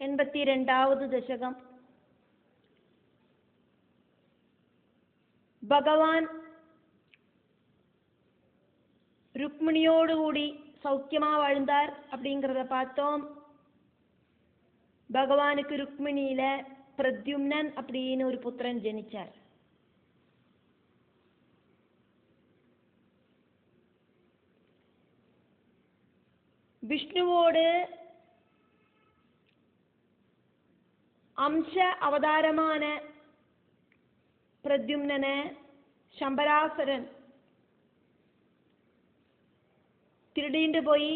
82வது ദശകം. ഭഗവാൻ ருக்மிணியோடு கூடி சௌக்கியமா வாழ்ந்தார் அப்படிங்கிறத பார்த்தோம். பகவானுக்கு ருக்மிணியில பிரத்யும்னன் அப்படின்னு ஒரு புத்திரன் ஜனிச்சார். விஷ்ணுவோடு அம்ச அவதாரமான பிரத்யும்னனை சம்பராசுரன் திருடிண்டு போய்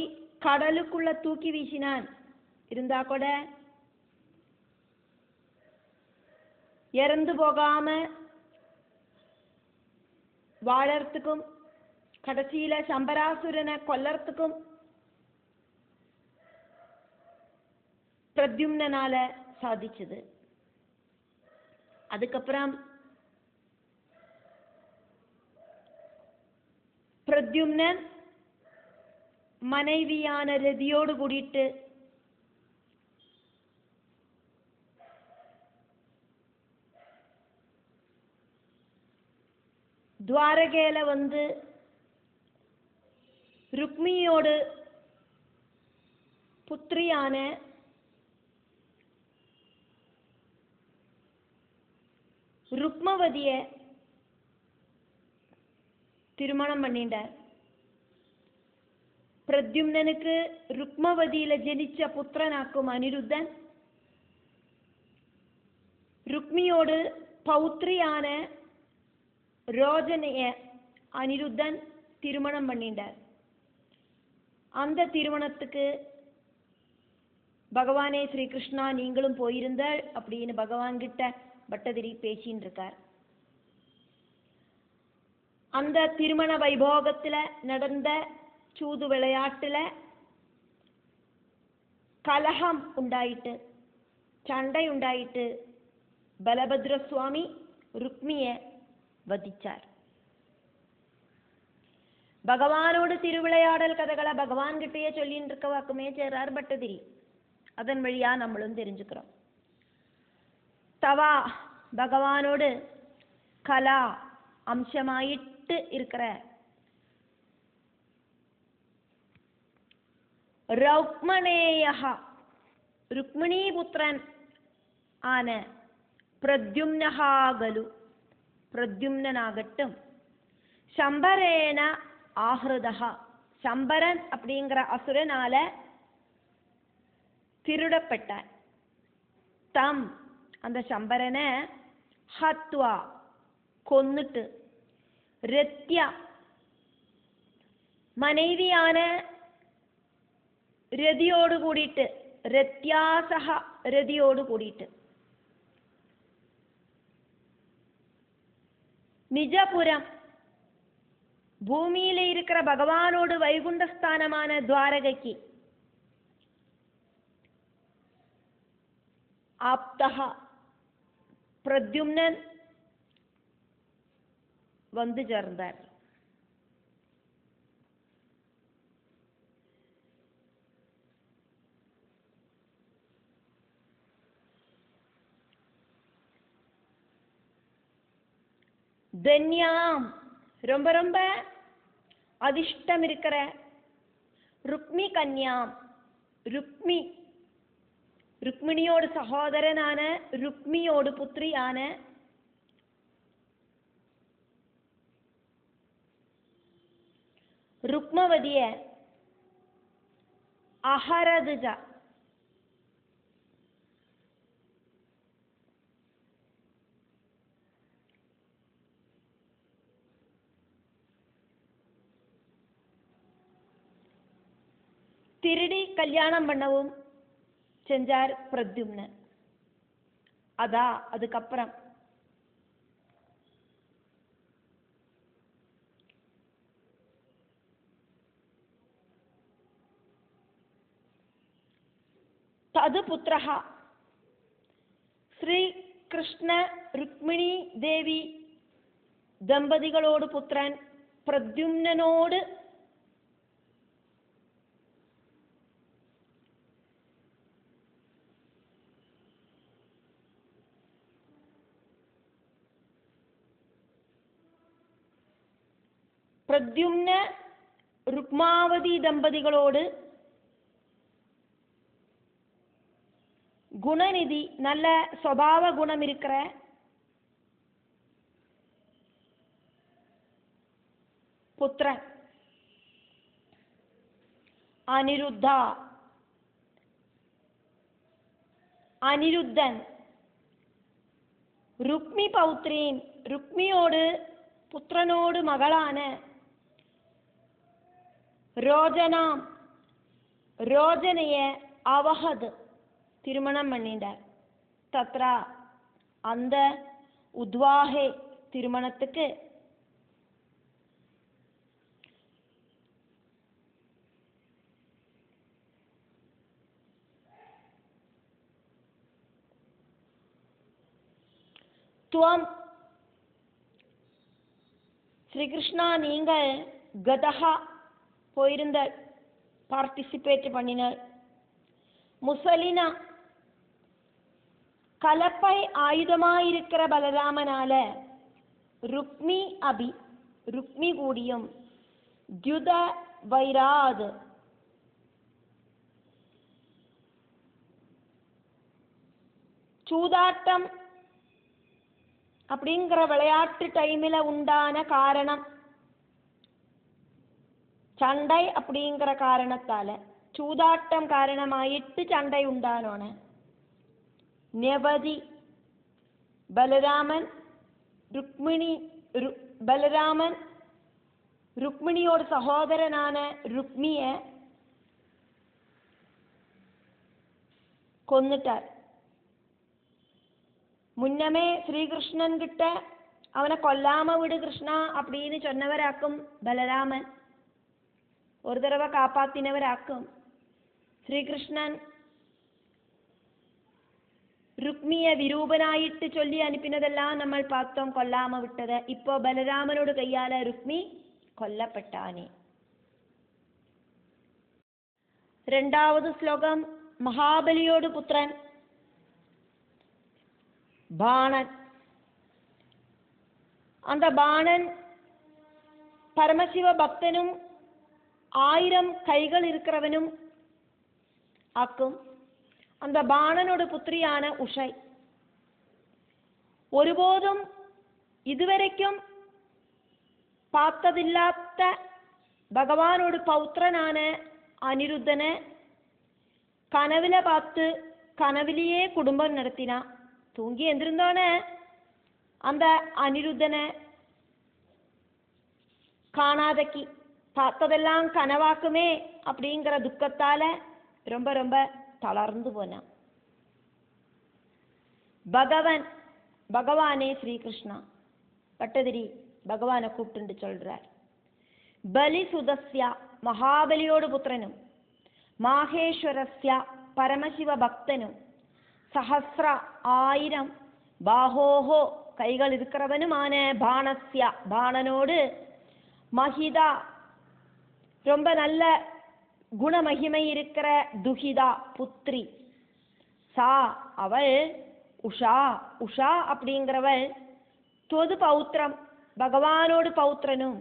கடலுக்குள்ள தூக்கி வீசினான். இருந்தா கூட இறந்து போகாம வாழறதுக்கும் கடைசியில சம்பராசுரனை கொல்லறதுக்கும் பிரத்யும்னால சாதிச்சது. அதுக்கப்புறம் பிரத்யும்னன் மனைவியான ரதியோடு கூடிட்டு துவாரகையில வந்து ருக்மிணியோடு புத்திரியான ருக்மவதிய திருமணம் பண்ணிட்டார். பிரத்யும்னனுக்கு ருக்மவதியில ஜனிச்ச புத்திரனாக்கும் அனிருத்தன் ருக்மியோடு பௌத்ரியான ரோஜனைய அனிருத்தன் திருமணம் பண்ணிட்டார். அந்த திருமணத்துக்கு பகவானே ஸ்ரீகிருஷ்ணா நீங்களும் போயிருந்த அப்படின்னு பகவான் கிட்ட பட்டதிரி பேசின்னு இருக்கார். அந்த திருமண வைபோகத்துல நடந்த சூது விளையாட்டுல கலகம் உண்டாயிட்டு, சண்டை உண்டாயிட்டு பலபத்ர சுவாமி ருக்மிய வதிச்சார். பகவானோடு திருவிளையாடல் கதைகளை பகவான் கிட்டேயே சொல்லின்னு இருக்க வாக்குமே சேரார் பட்டதிரி. அதன் வழியா நம்மளும் தெரிஞ்சுக்கிறோம். தவா பகவானோடு கலா அம்சமாயிட்டு இருக்கிற ரௌக்மணேயா ருக்மிணி புத்திரன் ஆன பிரத்யும்னஹாகலு பிரத்யும்னாகட்டும் சம்பரேன ஆஹ்ருதஹா சம்பரன் அப்படிங்கிற அசுரனால திருடப்பட்டார். தம் அந்த சம்பரனை ஹத்வா கொன்னுட்டு ரத்யா மனைவியான ரதியோடு கூடிட்டு ரத்யாசக ரதியோடு கூடிட்டு நிஜபுரம் பூமியில இருக்கிற பகவானோடு வைகுண்டஸ்தானமான துவாரகைக்கு ஆப்தஹா பிரத்யும்னன் வந்து சேர்ந்தார். தன்யாம் ரொம்ப ரொம்ப அதிர்ஷ்டம் இருக்கிற ருக்மி கன்யாம் ருக்மிணியோடு சகோதரனான ருக்மியோடு புத்திரியான ருக்மவதிய அஹரதுஜா திருடி கல்யாணம் பண்ணவும் செஞ்சார் பிரத்யும்னன். அதுக்கப்புறம் தது புத்திரஹா ஸ்ரீ கிருஷ்ண ருக்மிணி தேவி தம்பதிகளோடு புத்திரன் பிரத்யும்னனோடு பிரத்யும்ன ருக்மாவதி தம்பதிகளோடு குணநிதி நல்ல சுபாவ குணம் இருக்கிற புத்திரன் அனிருத்தன் ருக்மி பௌத்ரீன் ருக்மியோடு புத்திரனோடு மகளான ரோஜனைய அவஹத் திருமணம் பண்ணிட்டார். தத்ரா அந்த உத்வாஹே திருமணத்துக்கு துவம் ஸ்ரீகிருஷ்ணா நீங்கள் கதஹா போயிருந்த பார்ட்டிசிபேட் பண்ணினார். முசலினா கலப்பை ஆயுதமாயிருக்கிற பலராமனால ருக்மி கூடியும் த்யுத வைராத் சூதாட்டம் அப்படிங்கிற விளையாட்டு டைமில் உண்டான காரணம் சண்டை அப்படிங்கிற காரணத்தால சூதாட்டம் காரணமாயிட்டு சண்டை உண்டானோன நெவதி பலராமன் ருக்மிணியோட சகோதரனான ருக்மிய கொன்னுட்டார். முன்னமே ஸ்ரீகிருஷ்ணன் கிட்ட அவனை கொல்லாம விடு கிருஷ்ணா அப்படின்னு சொன்னவராக்கும் பலராமன், ஒரு தடவை காப்பாத்தினவராக்கும். ஸ்ரீகிருஷ்ணன் ருக்மிய விரூபனாயிட்டு சொல்லி அனுப்பினதெல்லாம் നമ്മൾ பார்த்தோம், கொல்லாம விட்டத. இப்போ பலராமனோட கையால ருக்மி கொல்லப்பட்டானே. ரெண்டாவது ஸ்லோகம் மகாபலியோடு புத்திரன் பாணன். அந்த பாணன் பரமசிவ பக்தனும் 1000 கைகள் இருக்கிறவனும் ஆக்கும். அந்த பாணனோட புத்திரியான உஷை ஒருபோதும் இதுவரைக்கும் பார்த்ததில்லாத பகவானோட பௌத்திரனான அனிருத்தனை கனவுல பார்த்து கனவிலேயே குடும்பம் நடத்தினா. தூங்கி எந்திருந்தோன்னே அந்த அனிருத்தனை காணாதக்கி பார்த்ததெல்லாம் கனவாக்குமே அப்படிங்கிற துக்கத்தால ரொம்ப ரொம்ப தளர்ந்து போனான். பகவானே ஸ்ரீகிருஷ்ணா பட்டதிரி பகவானை கூப்பிட்டு சொல்றார். பலி சுதஸ்யா மகாபலியோடு புத்திரனும் மாகேஸ்வரஸ்யா பரமசிவ பக்தனும் சஹஸ்ர 1000 பாஹோஹோ கைகள் இருக்கிறவனுமான பாணஸ்யா பாணனோடு மகிதா ரொம்ப நல்ல குணமகிமை இருக்கிற துஹிதா புத்ரி சா அவள் உஷா அப்படிங்கிறவள் தொது பௌத்திரம் பகவானோடு பௌத்திரனும்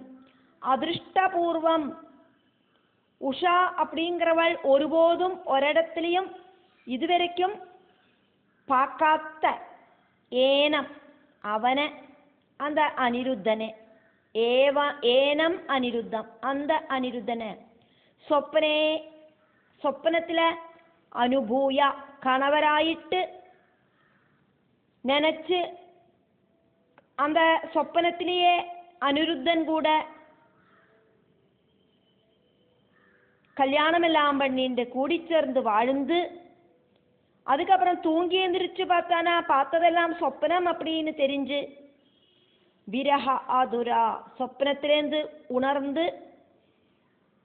அதிருஷ்டபூர்வம் உஷா அப்படிங்கிறவள் ஒருபோதும் ஒரிடத்திலையும் இதுவரைக்கும் பார்க்காத்த ஏனம் அவனை அந்த அனிருத்தனை ஏனம் அனிருத்தம் அந்த அனிருத்தனை സ്വപ്നത്തില അനുഭൂയ കണവരായിട്ട് നനച്ച് அந்த சொப்பனத்திலேயே அனிருத்தன் கூட கல்யாணம் எல்லாம் பண்ணிட்டு கூடிச்சேர்ந்து வாழ்ந்து அதுக்கப்புறம் தூங்கி எந்திரிச்சு பார்த்தானா பார்த்ததெல்லாம் சொப்பனம் அப்படின்னு தெரிஞ்சு விரஹ ஆதுரா சொப்பனத்திலேருந்து உணர்ந்து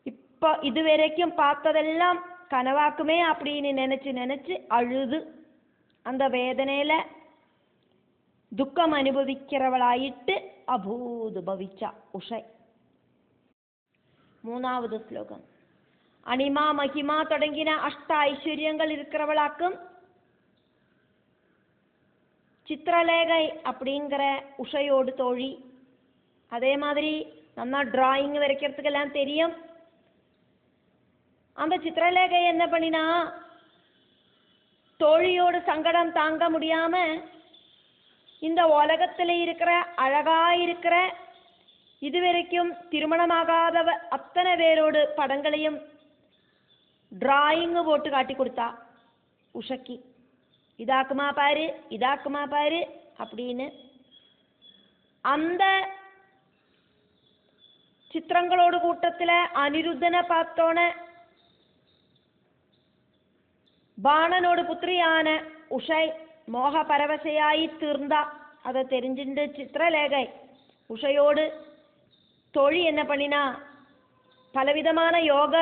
இப்போ இதுவரைக்கும் பார்த்ததெல்லாம் கனவாக்குமே அப்படின்னு நினைச்சு அழுது அந்த வேதனையில துக்கம் அனுபவிக்கிறவளாயிட்டு அபூது பவிச்சா உஷை. மூணாவது ஸ்லோகம் அனிமா மகிமா தொடங்கின அஷ்ட ஐஸ்வர்யங்கள் இருக்கிறவளாக்கும் சித்திரலேகை அப்படிங்கிற உஷையோடு தோழி. அதே மாதிரி நன்னா டிராயிங் வரைக்கிறதுக்கெல்லாம் தெரியும். அந்த சித்திரலேகை என்ன பண்ணினா, தோழியோடு சங்கடம் தாங்க முடியாம இந்த உலகத்தில் இருக்கிற அழகாயிருக்கிற இதுவரைக்கும் திருமணமாகாதவ அத்தனை பேரோடு படங்களையும் டிராயிங்கு போட்டு காட்டி கொடுத்தா உஷைக்கு. இதாக்குமா பாரு, இதாக்குமா பாரு அப்படின்னு. அந்த ചിത്രങ്ങളോട് കൂട്ടത്തിലെ അനിരുദ്ധനെ பார்த்தோனே ബാണനോട് പുത്രിയാണ് ഉഷൈ മോഹപരവശയായി തീർന്ന. അത് தெரிஞ்சிண்டு ചിത്രലേഖை உஷையோடு தோழி என்ன பண்ணினா, பலவிதமான யோக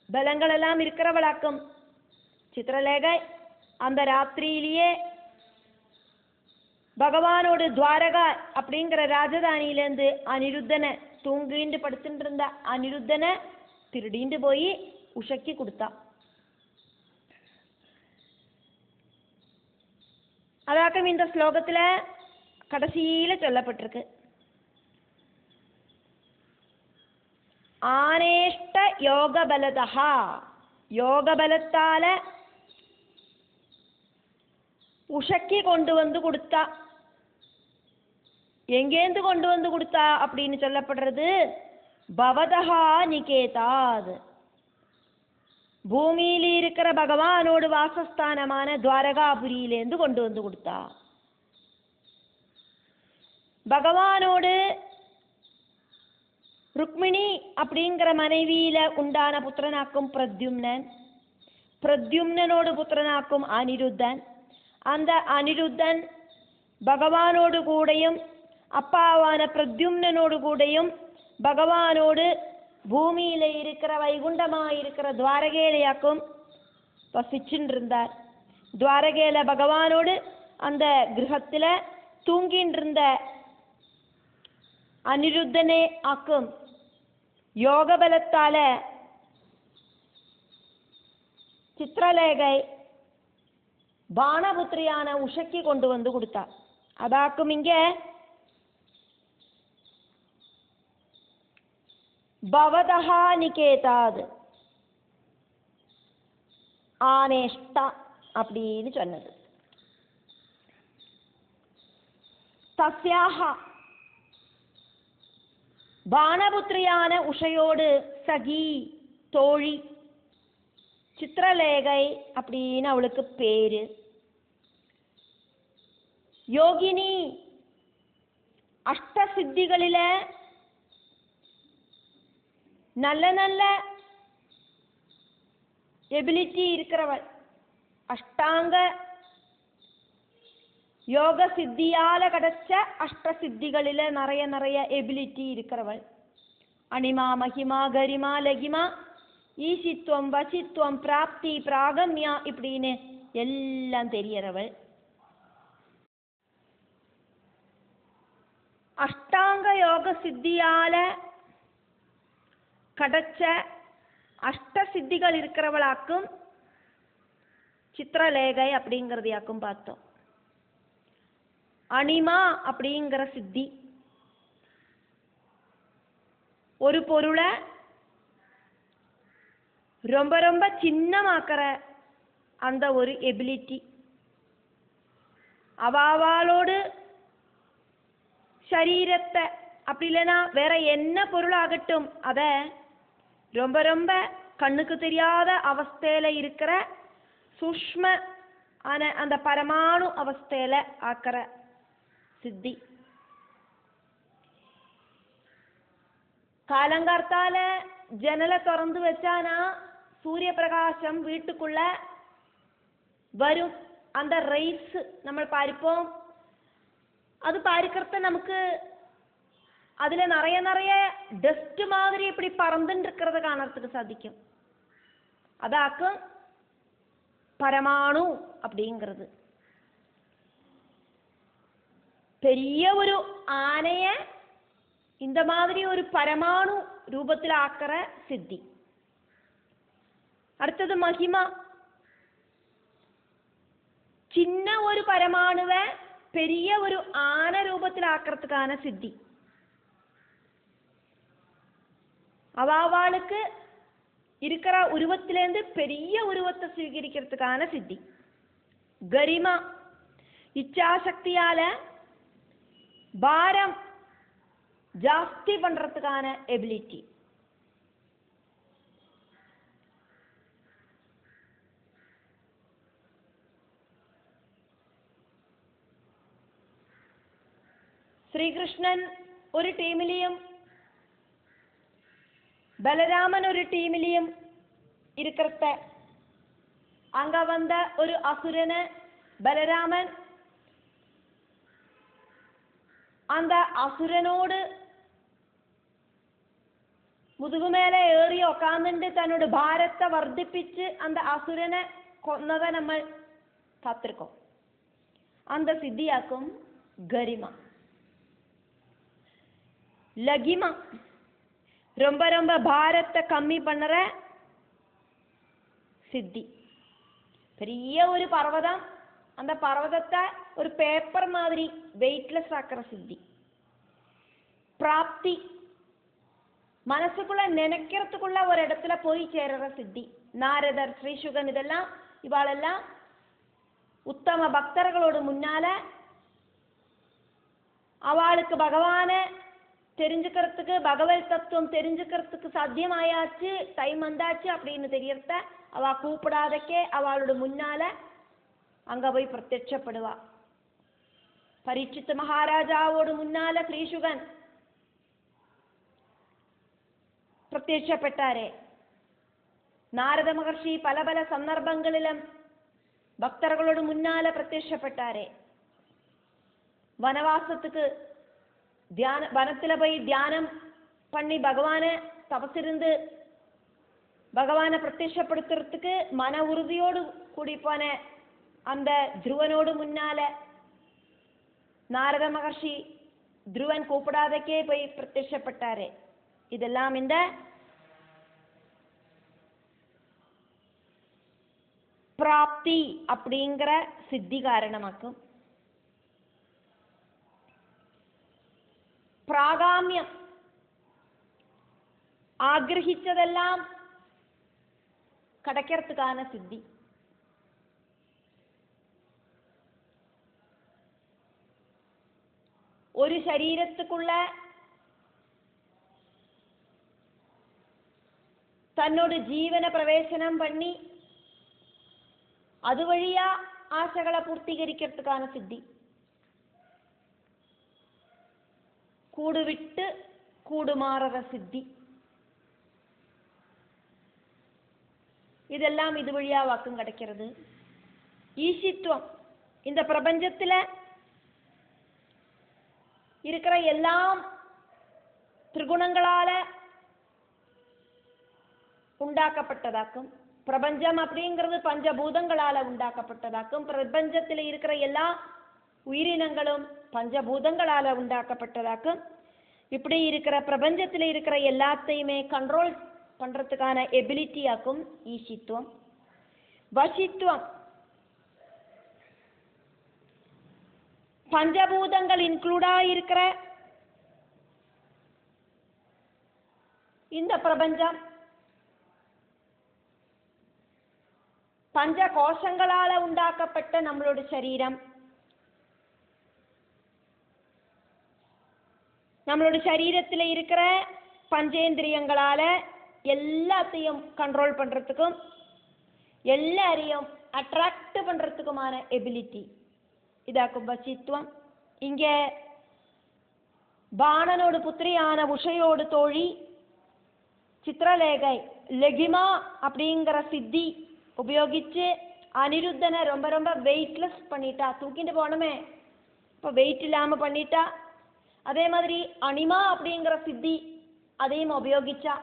பலங்களெல்லாம் இருக்கிறவளாக்கும் சித்திரலேகை. அந்த ராத்திரியிலேயே பகவானோடு துவாரகா அப்படிங்கிற ராஜதானியிலேருந்து அனிருத்தனை தூங்கிண்டு படுத்துட்டு இருந்த அனிருத்தனை திருடிண்டு போய் உஷைக்கு கொடுத்தா. அதாக்கம் இந்த ஸ்லோகத்துல கடைசியில சொல்லப்பட்டிருக்கு. ஆனேஷ்ட யோகபலதா, யோகபலத்தால உஷைக்கு கொண்டு வந்து கொடுத்தா. எங்கேந்து கொண்டு வந்து கொடுத்தா அப்படின்னு சொல்லப்படுறது பவதஹா நிகேதாத், பூமியில இருக்கிற பகவானோடு வாசஸ்தானமான துவாரகாபுரியிலேருந்து கொண்டு வந்து கொடுத்தா. பகவானோடு ருக்மிணி அப்படிங்கிற மனைவியில உண்டான புத்திரனாக்கும் பிரத்யும்னன், பிரத்யும்னனோடு புத்திரனாக்கும் அனிருத்தன், அந்த அனிருத்தன் பகவானோடு கூடையும் அப்பாவான பிரத்யும்னனோடு கூடையும் பகவானோடு பூமியில இருக்கிற வைகுண்டமாயிருக்கிற துவாரகேலையாக்கும் வசிச்சுட்டு இருந்தார். துவாரகேல பகவானோடு அந்த கிரகத்துல தூங்கிட்டு இருந்த அனிருத்தனே ஆக்கும் யோகபலத்தால சித்திரலேகை பானபுத்திரியான உஷைக்கு கொண்டு வந்து கொடுத்தா. அதாக்கும் இங்க பவதஹா நிகேதாத் ஆனேஷ்டா அப்படின்னு சொன்னது. தஸ்யாக பானபுத்திரியான உஷையோடு சகி தோழி சித்திரலேகை அப்படின்னு அவளுக்கு பேரு. யோகினி, அஷ்ட சித்திகளில நல்ல நல்ல எபிலிட்டி இருக்கிறவள், அஷ்டாங்க யோக சித்தியால கிடைச்ச அஷ்ட சித்திகளில நிறைய நிறைய எபிலிட்டி இருக்கிறவள். அனிமா மகிமா கரிமா லகிமா ஈசித்துவம் வசித்துவம் பிராப்தி பிராகம்யா இப்படின்னு எல்லாம் தெரியறவள். அஷ்டாங்க யோக சித்தியால கிடைச்ச அஷ்ட சித்திகள் இருக்கிறவளாக்கும் சித்திரலேகை அப்படிங்கிறதையாக்கும் பார்த்தோம். அனிமா அப்படிங்கிற சித்தி ஒரு பொருளை ரொம்ப ரொம்ப சின்னமாக்கிற அந்த ஒரு எபிலிட்டி. அவாவாளோடு சரீரத்தை அப்படி இல்லைன்னா வேற என்ன பொருளாகட்டும் அதை ரொம்ப ரொம்ப கண்ணுக்கு தெரியாத அவஸ்தையில இருக்கிற சூஷ்ம அந்த பரமாணு அவஸ்தையில ஆக்கிற சித்தி. காலங்கார்த்தால ஜன்னலை திறந்து வச்சானா சூரிய பிரகாசம் வீட்டுக்குள்ள வரும். அந்த ரைஸ் நம்ம பார்ப்போம். அது பார்க்கறத நமக்கு அதுல நிறைய நிறைய டஸ்ட் மாதிரி இப்படி பறந்துட்டு இருக்கிறத காணறதுக்கு சாதிக்கும். அதாக்கும் பரமாணு அப்படிங்கிறது. பெரிய ஒரு ஆனைய இந்த மாதிரி ஒரு பரமாணு ரூபத்தில் ஆக்கிற சித்தி. அடுத்தது மகிமா, சின்ன ஒரு பரமாணுவை பெரிய ஒரு ஆன ரூபத்தில் ஆக்கிறதுக்கான சித்தி. அவாளுக்கு இருக்கிற உருவத்திலேருந்து பெரிய உருவத்தை ஸ்வீகரிக்கிறதுக்கான சித்தி. கரிமா இச்சாசக்தியால பாரம் ஜாஸ்தி பண்றதுக்கான எபிலிட்டி. ശ്രീകൃഷ്ണൻ ഒരു ടീമിലെയും ബലരാമൻ ഒരു ടീമിലെയും ഇരിക്കത്തെ அங்க வந்த ஒரு அசுரனை பலராமன் அந்த அசுரனோடு മുതുകുമേലെ ഏറി ഉക്കാന്നിട്ട് തന്നോട് ഭാരത്തെ വർദ്ധിപ്പിച്ച് அந்த അസുരനെ കൊന്നதை നമ്മൾ பார்த்திருக்கோம். அந்த சித்தியாக்கும் கரிமா. லகிமா ரொம்ப ரொம்ப பாரத்தை கம்மி பண்ணுற சித்தி. பெரிய ஒரு பர்வதம், அந்த பர்வதத்தை ஒரு பேப்பர் மாதிரி வெயிட்லெஸ் ஆக்கிற சித்தி. பிராப்தி மனசுக்குள்ள நினைக்கிறதுக்குள்ள ஒரு இடத்துல போய் சேருற சித்தி. நாரதர், ஸ்ரீசுகன் இதெல்லாம் இவாளெல்லாம் உத்தம பக்தர்களோடு முன்னால அவளுக்கு பகவானை தெரிஞ்சுக்கிறதுக்கு, பகவத் தத்துவம் தெரிஞ்சுக்கிறதுக்கு சாத்தியமாயாச்சு, டைம் வந்தாச்சு அப்படின்னு தெரியறத அவ கூப்பிடாதக்கே அவளோட முன்னால அங்க போய் பிரத்யட்சப்படுவா. பரீட்சித் மகாராஜாவோடு முன்னால ஸ்ரீசுகன் പ്രത്യക്ഷപ്പെട്ടാരെ. നാരദ മഹർഷി പല പല സന്ദർഭങ്ങളിലും ഭക്തர்களோடு മുന്നാലെ പ്രത്യക്ഷപ്പെട്ടാരെ. വനവാസத்துக்கு வனத்துல போய் தியானம் பண்ணி பகவானை தபசிருந்து பகவானை பிரத்யட்சப்படுத்துறதுக்கு மன உறுதியோடு கூடி போன அந்த துருவனோடு முன்னால நாரத மகர்ஷி துருவன் கூப்பிடாதக்கே போய் பிரத்யட்சப்பட்டாரே. இதெல்லாம் இந்த பிராப்தி அப்படிங்கிற சித்தி காரணமாக்கும். പ്രാഗാമ്യം ആഗ്രഹിച്ചതെല്ലാം കടക്കറത്തുകാന സിദ്ധി. ഒരു ശരീരത്തുക്കുള്ള തന്നോട് ജീവന പ്രവേശനം പണി അതുവഴിയാ ആശകളെ പൂർത്തീകരിക്കത്തുകാന സിദ്ധി. கூடு விட்டு கூடுமாறுற சித்தி. இதெல்லாம் இது வழியா வாக்கும் கிடைக்கிறது. ஈசித்துவம் இந்த பிரபஞ்சத்துல இருக்கிற எல்லாம் திரிகுணங்களால உண்டாக்கப்பட்டதாக்கும். பிரபஞ்சம் அப்படிங்கிறது பஞ்சபூதங்களால உண்டாக்கப்பட்டதாக்கும். பிரபஞ்சத்தில் இருக்கிற எல்லா உயிரினங்களும் பஞ்சபூதங்களால உண்டாக்கப்பட்டதாக்கும். இப்படி இருக்கிற பிரபஞ்சத்தில் இருக்கிற எல்லாத்தையுமே கண்ட்ரோல் பண்றதுக்கான எபிலிட்டியாக்கும் ஈசித்துவம். வசித்துவம் பஞ்சபூதங்கள் இன்க்ளூடா இருக்கிற இந்த பிரபஞ்சம் பஞ்ச கோஷங்களால உண்டாக்கப்பட்ட நம்மளோட சரீரம், நம்மளோட சரீரத்தில் இருக்கிற பஞ்சேந்திரியங்களால எல்லாத்தையும் கண்ட்ரோல் பண்றதுக்கும் எல்லாரையும் அட்ராக்ட் பண்றதுக்குமான எபிலிட்டி இதாக்கும் வசித்துவம். இங்க பாணனோட புத்திரியான உஷையோடு தோழி சித்திரலேகை லெகிமா அப்படிங்கிற சித்தி உபயோகிச்சு அனிருத்தனை ரொம்ப ரொம்ப வெயிட்லெஸ் பண்ணிட்டா. தூக்கிட்டு போனமே இப்போ வெயிட் இல்லாம பண்ணிட்டா. அதே மாதிரி அனிமா அப்படிங்கிற சித்தி அதையும் உபயோகிச்சா.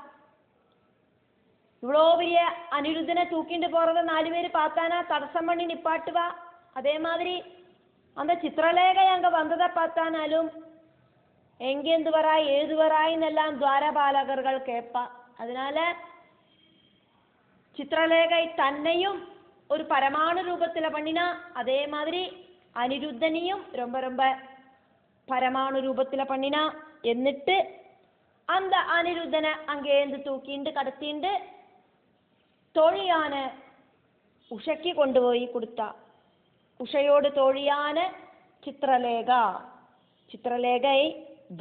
இவ்வளோ பெரிய அனிருத்தனை தூக்கிட்டு போறத 4 பேர் பார்த்தானா தடசம் பண்ணி நிப்பாட்டுவா. அதே மாதிரி அந்த சித்திரலேகை அங்க வந்ததை பார்த்தானாலும் எங்கேந்து வராய் ஏது வராயின்னெல்லாம் துவாரபாலகர்கள் கேட்பா. அதனால சித்திரலேகை தன்னையும் ஒரு பரமாணு ரூபத்துல பண்ணினா அதே மாதிரி அனிருத்தனையும் ரொம்ப ரொம்ப பரமாணு ரூபத்துல பண்ணினா. എന്നിട്ട് அந்த அனிருத்தனை அங்கேருந்து தூக்கிண்டு கடத்திண்டு தோழியான உஷைக்கு கொண்டு போய் கொடுத்தா. உஷையோடு தோழியான சித்திரலேகா, சித்திரலேகை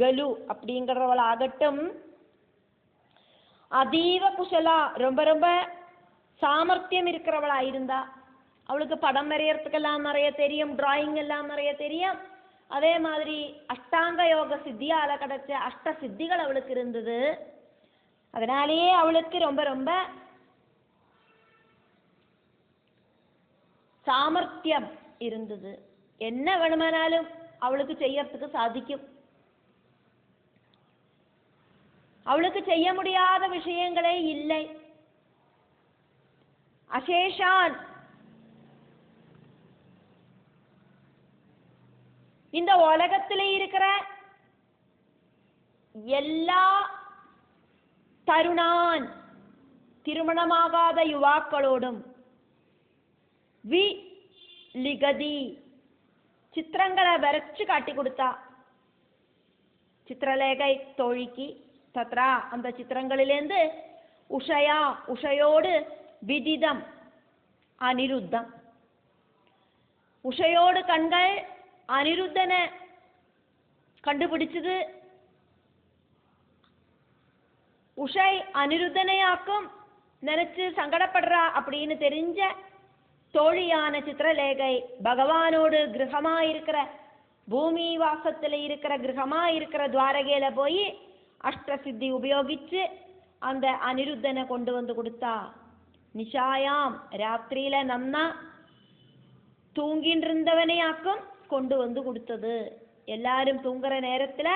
கலு அப்படிங்கிறவளாகட்டும் அதீவ குஷலா, ரொம்ப ரொம்ப சாமர்த்தியம் இருக்கிறவளா இருந்தா. அவளுக்கு படம் வரையறதுக்கெல்லாம் நிறைய தெரியும், டிராயிங் எல்லாம் நிறைய தெரியும். அதே மாதிரி அஷ்டாங்க யோக சித்தியால கிடைச்ச அஷ்ட சித்திகள் அவளுக்கு இருந்தது. அதனாலேயே அவளுக்கு ரொம்ப ரொம்ப சாமர்த்தியம் இருந்தது. என்ன வேணுமானாலும் அவளுக்கு செய்யறதுக்கு சாதிக்கும். அவளுக்கு செய்ய முடியாத விஷயங்களே இல்லை. அசேஷான், இந்த உலகத்திலே இருக்கிற எல்லா தருணான், திருமணமாகாத யுவாக்களோடும் வி லிகதி, சித்திரங்களை வரைச்சு காட்டி கொடுத்தா. சித்திரலேகை தோழிக்கு தத்ரா, அந்த சித்திரங்களிலேருந்து உஷயா, உஷையோடு விதிதம் அனிருத்தம், உஷையோடு கண்கள் அனிருத்தனை கண்டுபிடிச்சது. உஷை அனிருத்தனையாக்கும் நினைச்சு சங்கடப்படுறா அப்படின்னு தெரிஞ்ச தோழியான சித்திரலேகை பகவானோடு கிரகமாயிருக்கிற, பூமி வாசத்துல இருக்கிற கிரகமாயிருக்கிற துவாரகையில போய் அஷ்டசித்தி உபயோகிச்சு அந்த அனிருத்தனை கொண்டு வந்து கொடுத்தா. நிஷாயாம், ராத்திரியில நன்னா தூங்கிட்டு இருந்தவனையாக்கும் கொண்டு வந்து கொடுத்தது. எல்லாரும் தூங்குற நேரத்துல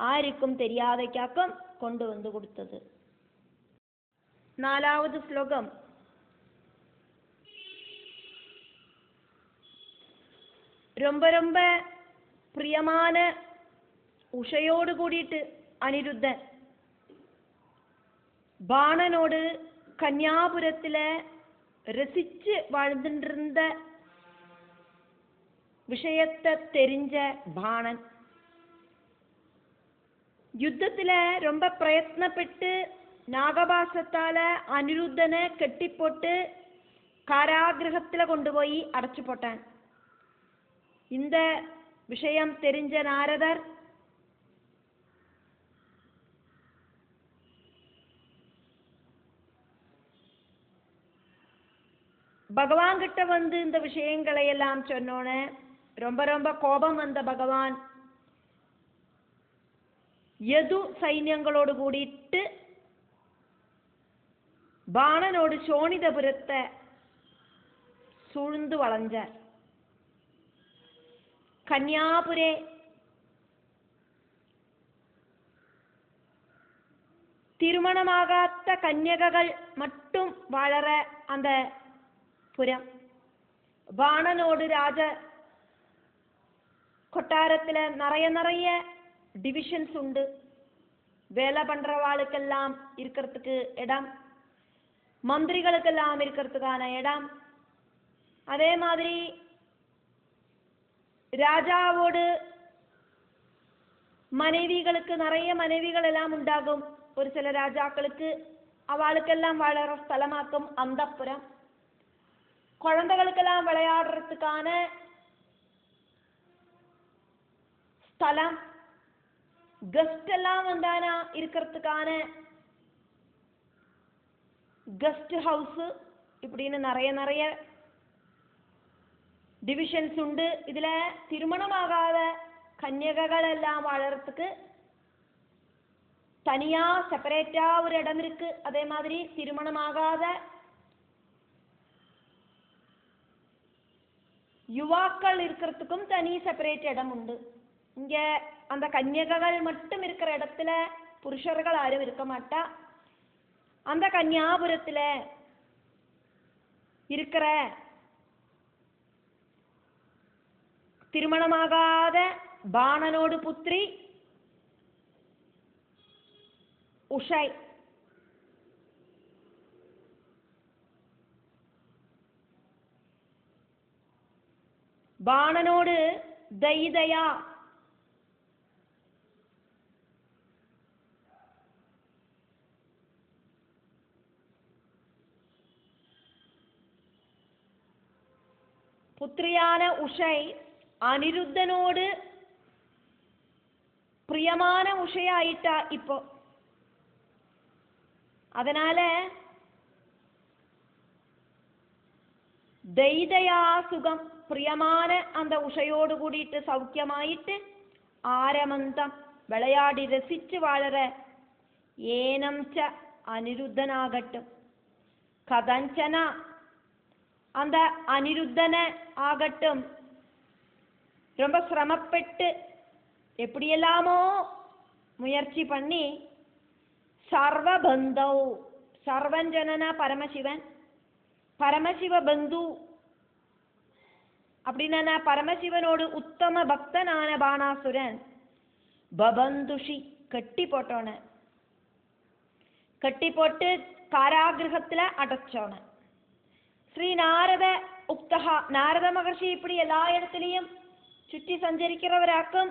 ஆருக்கும் தெரியாதைக்காக்கும் கொண்டு வந்து கொடுத்தது. 4வது ஸ்லோகம். ரொம்ப ரொம்ப பிரியமான உஷையோடு கூடிட்டு அனிருத்தன் பாணனோடு கன்யாபுரத்துல ரசிச்சு வாழ்ந்துட்டு இருந்த விஷயத்தை தெரிஞ்ச பாணன் யுத்தத்துல ரொம்ப பிரயத்னப்பட்டு நாகபாசத்தால அனிருத்தனை கட்டி போட்டு காராகிரகத்துல கொண்டு போய் அடைச்சு போட்டான். இந்த விஷயம் தெரிஞ்ச நாரதர் பகவான் கிட்ட வந்து இந்த விஷயங்களை எல்லாம் சொன்னோன்னு ரொம்ப ரொம்ப கோபம் வந்த பகவான் யது சைன்யங்களோடு கூடிட்டு பாணனோடு சோனிதபுரத்தை சூழ்ந்து வளைஞ்சார். கன்யாபுரே திருமணமாகாத கன்யககள் மட்டும் வாழற அந்த புறம். பாணனோடு ராஜ கொட்டாரத்துல நிறைய நிறைய டிவிஷன்ஸ் உண்டு. வேலை பண்றவாளுக்கெல்லாம் இருக்கிறதுக்கு இடம், மந்திரிகளுக்கெல்லாம் இருக்கிறதுக்கான இடம். அதே மாதிரி ராஜாவோடு மனைவிகளுக்கு நிறைய மனைவிகள் எல்லாம் உண்டாகும். ஒரு சில ராஜாக்களுக்கு அவளுக்கெல்லாம் வாழற ஸ்தலமாக்கும் அந்தப்புறம். குழந்தைகளுக்கெல்லாம் விளையாடுறதுக்கான ஸ்தலம், கெஸ்ட் எல்லாம் வந்தானா இருக்கிறதுக்கான கெஸ்ட் ஹவுஸ், இப்படின்னு நிறைய நிறைய டிவிஷன்ஸ் உண்டு. இதுல திருமணமாகாத கன்யகைகள் எல்லாம் வாழறதுக்கு தனியா செப்பரேட்டா ஒரு இடம் இருக்கு. அதே மாதிரி திருமணமாகாத யுவாக்கள் இருக்கிறதுக்கும் தனி செப்பரேட் இடம் உண்டு. இங்க அந்த கன்யகைகள் மட்டும் இருக்கிற இடத்துல புருஷர்கள் யாரும் இருக்க மாட்டா. அந்த கன்யாபுரத்துல இருக்கிற திருமணமாகாத பாணனோடு புத்திரி உஷை, பாணனோடு தைதயா, புத்திரியான உஷை அனிருத்தனோடு பிரியமான உஷையாயிட்டா இப்போ. அதனால தைதயா சுகம் பிரியமான அந்த உஷையோடு கூடிட்டு சௌக்கியமாயிட்டு ஆரமந்தம் விளையாடி ரசிச்சு வாழற ஏனம் ச அனிருத்தனாகட்டும். கதஞ்சன அந்த அனிருத்தன ஆகட்டும் ரொம்ப சிரமப்பட்டு எப்படியெல்லாமோ முயற்சி பண்ணி சர்வபந்தௌ சர்வஞ்சனனா பரமசிவன் பரமசிவ பந்து அப்படின்னா பரமசிவனோடு உத்தம பக்தனான பானாசுரன் பபந்துஷி கட்டி போட்டோன கட்டி போட்டு காராகிரகத்துல அடைச்சோன. ஸ்ரீ நாரத உக்தகா நாரத மகர்ஷி இப்படி எல்லா இடத்துலையும் சுற்றி சஞ்சரிக்கிறவராக்கும்.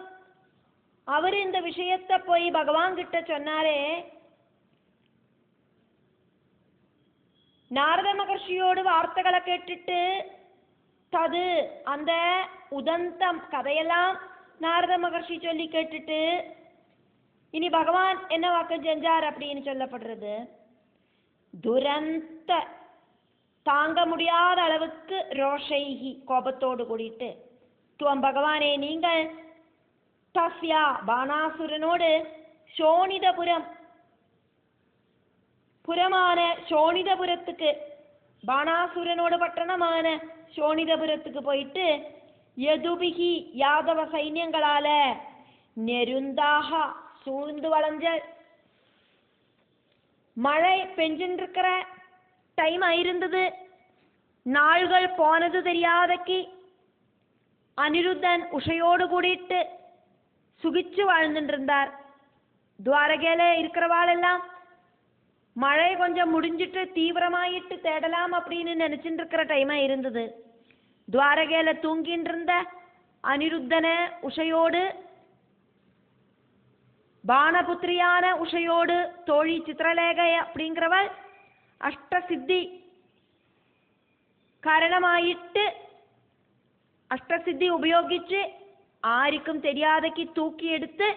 அவர் இந்த விஷயத்தை போய் பகவான் கிட்ட சொன்னாரே. நாரத மகர்ஷியோடு வார்த்தைகளை கேட்டுட்டு தது அந்த உதந்தம் கதையெல்லாம் நாரத மகர்ஷி சொல்லி கேட்டுட்டு இனி பகவான் என்ன வாக்கம் செஞ்சார் அப்படின்னு சொல்லப்படுறது. துரந்த தாங்க முடியாத அளவுக்கு ரோஷைகி கோபத்தோடு கூடிட்டு துவம் பகவானே நீங்கள் தஸ்யா பானாசுரனோடு சோனிதபுரம் புறமான சோனிதபுரத்துக்கு பானாசுரனோட பட்டணமான சோனிதபுரத்துக்கு போயிட்டு யதுபிகி யாதவ சைன்யங்களால நெருந்தாக சூழ்ந்து வளைஞ்ச மழை பெஞ்சின்னு இருக்கிற டைம் ஆயிருந்தது. நாள்கள் போனது தெரியாதக்கு அனிருத்தன் உஷையோடு கூடிட்டு சுகிச்சு வாழ்ந்துட்டு இருந்தார். துவாரகையில இருக்கிறவாளெல்லாம் மழை கொஞ்சம் முடிஞ்சிட்டு தீவிரமாயிட்டு தேடலாம் அப்படின்னு நினைச்சுட்டு இருக்கிற டைமா இருந்தது. துவாரகையில தூங்கிட்டு இருந்த அனிருத்தன உஷையோடு பானபுத்திரியான உஷையோடு தோழி சித்திரலேகை அப்படிங்கிறவள் அஷ்டசித்தி காரணமாயிட்டு அஷ்டசித்தி உபயோகிச்சு ஆருக்கும் தெரியாதக்கு தூக்கி எடுத்து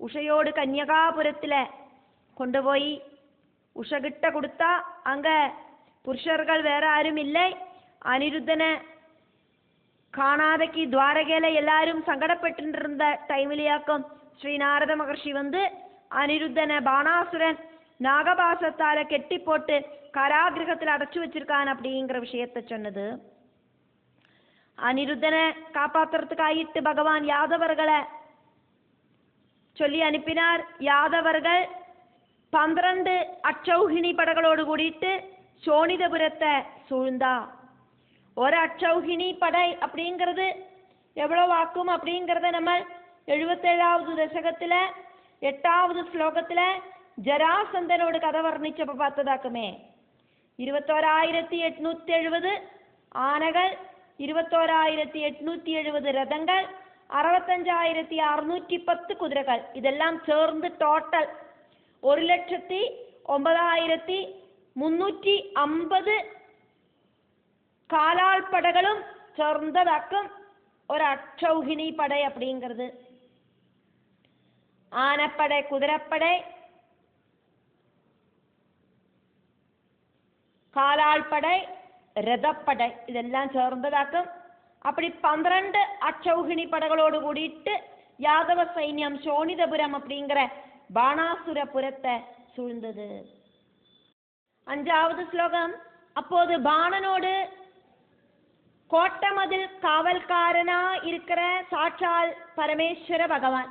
உஷையோடு கன்யகாபுரத்துல கொண்டு போய் உஷகிட்ட கொடுத்தா அங்க புருஷர்கள் வேற யாரும் இல்லை. அனிருத்தனை காணாதக்கு துவாரகையில எல்லாரும் சங்கடப்பட்டு இருந்த டைமிலியாக்கும் ஸ்ரீ நாரத மகர்ஷி வந்து அனிருத்தனை பானாசுரன் நாகபாசத்தால கெட்டி போட்டு காராகிரகத்தில் அடைச்சு வச்சிருக்கான் அப்படிங்கிற விஷயத்த சொன்னது. அனிருத்தனை காப்பாத்துறதுக்காயிட்டு பகவான் யாதவர்களை சொல்லி அனுப்பினார். யாதவர்கள் 12 அச்சௌகிணி படைகளோடு கூடிட்டு சோனிதபுரத்தை சூழ்ந்தா. ஒரு அச்சௌகிணி படை அப்படிங்கிறது எவ்வளவு ஆக்கும் அப்படிங்கிறத நம்ம 77வது தசகத்துல 8வது ஸ்லோகத்துல ஜராசந்தனோடு கதை வர்ணிச்சப்ப பார்த்ததாக்குமே. 21,870 ஆனைகள், 21,870 ரதங்கள், 65,610 குதிரைகள், இதெல்லாம் சேர்ந்து டோட்டல் 1,09,350 காலாள் படைகளும் சேர்ந்ததாக்கும் ஒரு அச்சௌகிணி படை அப்படிங்கிறது. ஆனப்படை, குதிரைப்படை, காலாள் படை, ரதப்படை இதெல்லாம் சேர்ந்ததாக்கும். அப்படி 12 அச்சௌகிணி படைகளோடு கூடிட்டு யாதவ சைன்யம் சோனிதபுரம் அப்படிங்கிற பானாசுரபுரத்தை சூழ்ந்தது. 5வது ஸ்லோகம். அப்போது பாணனோடு கோட்டமதில் காவல்காரனா இருக்கிற சாட்சால் பரமேஸ்வர பகவான்,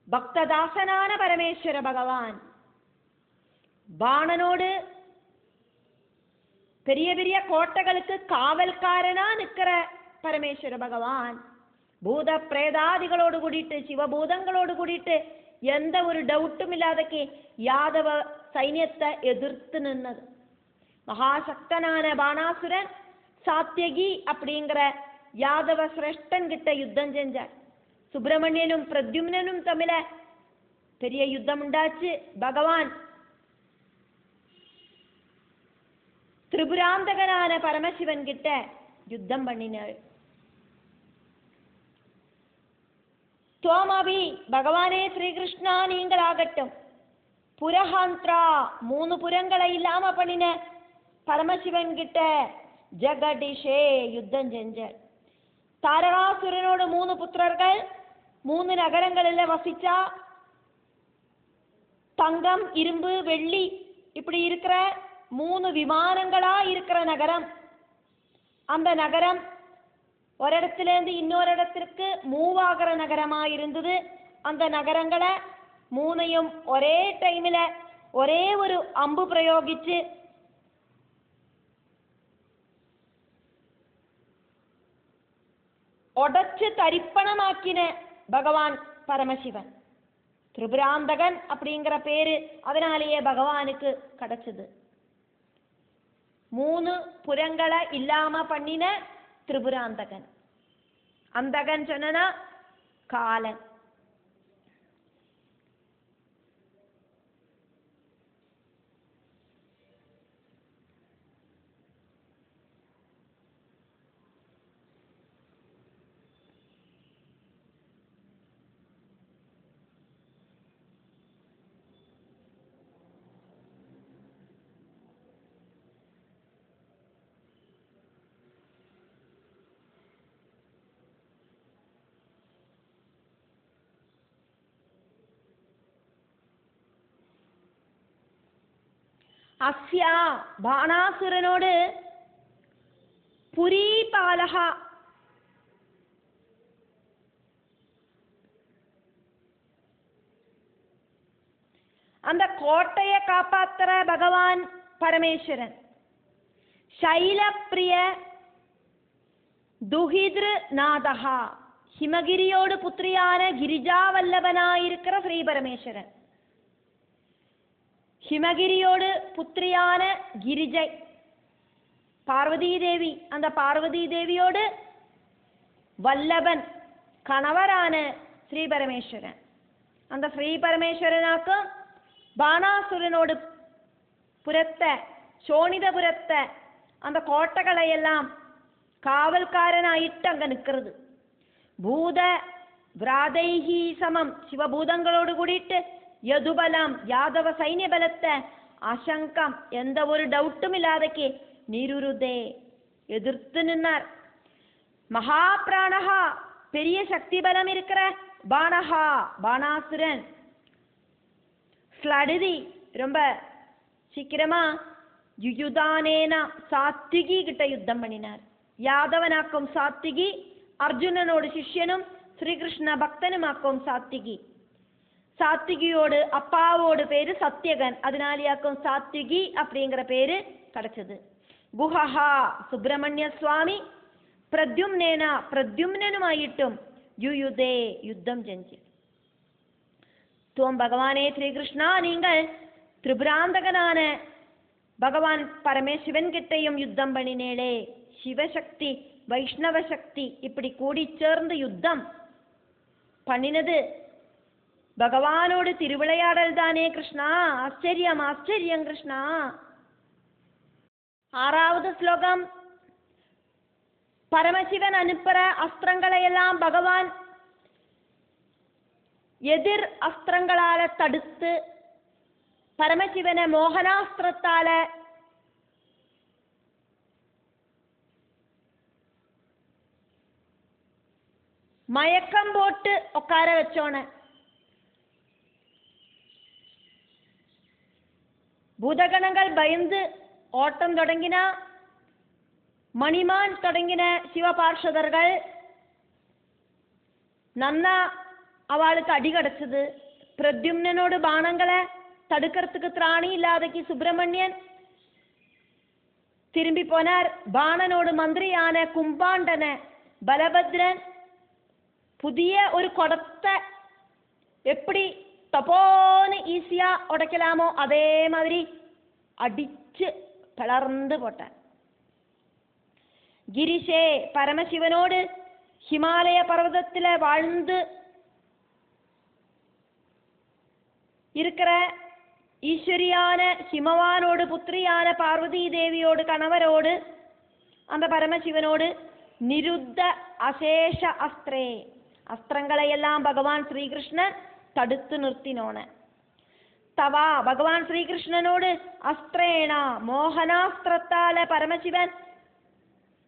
பக்ததாசனான பரமேஸ்வர பகவான் பாணனோடு பெரிய பெரிய கோட்டைகளுக்கு காவல்காரனா நிற்கிற பரமேஸ்வர பகவான் பூத பிரேதாதிகளோடு கூடிட்டு சிவபூதங்களோடு கூடிட்டு எந்த ஒரு டவுட்டும் இல்லாதக்கு யாதவ சைன்யத்தை எதிர்த்து நின்னது. மகாசக்தனான பானாசுரன் சாத்தியகி அப்படிங்கிற யாதவ சிரேஷ்டன் கிட்ட யுத்தம் செஞ்சார். சுப்பிரமணியனும் பிரத்யும்னனும் தமிழ பெரிய யுத்தம் உண்டாச்சு. பகவான் திரிபுராந்தகனான பரமசிவன் கிட்ட யுத்தம் பண்ணினாள். துவமபி பகவானே ஸ்ரீகிருஷ்ணா நீங்கள் ஆகட்டும், புரஹாந்திரா 3 புறங்களை இல்லாம பண்ணின பரமசிவன் கிட்ட ஜெகடிஷே யுத்தம் செஞ்சார். தாரகாசுரனோட 3 புத்திரர்கள் 3 நகரங்களில் வசிச்சா. தங்கம், இரும்பு, வெள்ளி இப்படி இருக்கிற 3 விமானங்களா இருக்கிற நகரம். அந்த நகரம் ஒரு இடத்திலேருந்து இன்னொரு இடத்திற்கு மூவ் ஆகிற நகரமா இருந்தது. அந்த நகரங்களை 3ஐயும் ஒரே டைமில் ஒரே ஒரு அம்பு பிரயோகிச்சு உடச்சு தரிப்பணமாக்கின பகவான் பரமசிவன். திரிபுராந்தகன் அப்படிங்கிற பேரு அதனாலேயே பகவானுக்கு கிடைச்சது. 3 புறங்களை இல்லாம பண்ணின திரிபுராந்தகன். அந்தகன் சொன்னா காலன். அஸ்யா பாணாசுரனோடு புரீபாலகா அந்த கோட்டையை காப்பாத்துற பகவான் பரமேஸ்வரன். சைலப்பிரிய துஹித்ரு நாதகா ஹிமகிரியோடு புத்திரியான கிரிஜாவல்லபனாயிருக்கிற ஸ்ரீ பரமேஸ்வரன். ஹிமகிரியோடு புத்திரியான கிரிஜை பார்வதி தேவி. அந்த பார்வதி தேவியோடு வல்லபன் கணவரான ஸ்ரீ பரமேஸ்வரன். அந்த ஸ்ரீ பரமேஸ்வரனாக்கும் பாணாசுரனோடு புறத்தை சோனிதபுரத்தை அந்த கோட்டைகளை எல்லாம் காவல்காரனாயிட்டு அங்க நிற்கிறது. பூத விராதைஹி சமம் சிவபூதங்களோடு கூடிட்டு யதுபலம் யாதவ சைன்ய பலத்தை அசங்கம் எந்த ஒரு டவுட்டும் இல்லாதக்கு நீருருதே எதிர்த்து நின்னார். மகாபிராணஹா பெரிய சக்தி பலம் இருக்கிற பாணஹா பாணாசுரன் ஸ்லடுதி ரொம்ப சீக்கிரமா யுயுதானேனா சாத்விகி கிட்ட யுத்தம் பண்ணினார். யாதவனாக்கும் சாத்விகி, அர்ஜுனனோடு சிஷ்யனும் ஸ்ரீகிருஷ்ண பக்தனுமாக்கும் சாத்விகி. சாத்விகியோடு அப்பாவோடு பேரு சத்யகன், அதனாலேயாக்கும் சாத்விகி அப்படிங்கிற பேரு கிடைச்சது. குஹஹா சுப்பிரமணிய சுவாமி பிரத்யும்னேனா பிரத்யும்னனுமாயிட்டும் யுயுதே யுத்தம் செஞ்சு. துவம் பகவானே ஸ்ரீகிருஷ்ணா நீங்கள் திரிபுராந்தகனான பகவான் பரமேஸ்வரன் கிட்டையும் யுத்தம் பண்ணினேளே. சிவசக்தி வைஷ்ணவ சக்தி இப்படி கூடி சேர்ந்து யுத்தம் பண்ணினது பகவானோடு திருவிளையாடல் தானே கிருஷ்ணா. ஆச்சரியம் ஆச்சரியம் கிருஷ்ணா. 6வது ஸ்லோகம். பரமசிவன் அனுப்புற அஸ்திரங்களை எல்லாம் பகவான் எதிர் அஸ்திரங்களால தடுத்து பரமசிவனை மோகனாஸ்திரத்தால மயக்கம் போட்டு உட்கார வச்சோன. பூதகணங்கள் பயந்து ஓட்டம் தொடங்கினா. மணிமான் தொடங்கின சிவபார்ஷதர்கள் நன்னா அவளுக்கு அடி கிடைச்சது. பிரத்யும்னனோடு பானங்களை தடுக்கிறதுக்கு திராணி இல்லாதக்கு சுப்பிரமணியன் திரும்பி போனார். பாணனோடு மந்திரியான கும்பாண்டன பலபத்ரன் புதிய ஒரு குடத்தை எப்படி தப்போன்னு ஈஸியா உடைக்கலாமோ அதே மாதிரி அடிச்சு பிளர்ந்து போட்டார். கிரிஷே பரமசிவனோடு ஹிமாலய பர்வதத்தில் வாழ்ந்து இருக்கிற ஈஸ்வரியான ஹிமவானோடு, புத்திரியான பார்வதி தேவியோடு, கணவரோடு, அந்த பரமசிவனோடு நிருத்த அசேஷ அஸ்திரே, அஸ்திரங்களை எல்லாம் பகவான் ஸ்ரீகிருஷ்ணன் தடுத்து நிறுத்தினோன. தவா பகவான் ஸ்ரீகிருஷ்ணனோடு அஸ்திரேனா மோகனாஸ்திரத்தால பரமசிவன்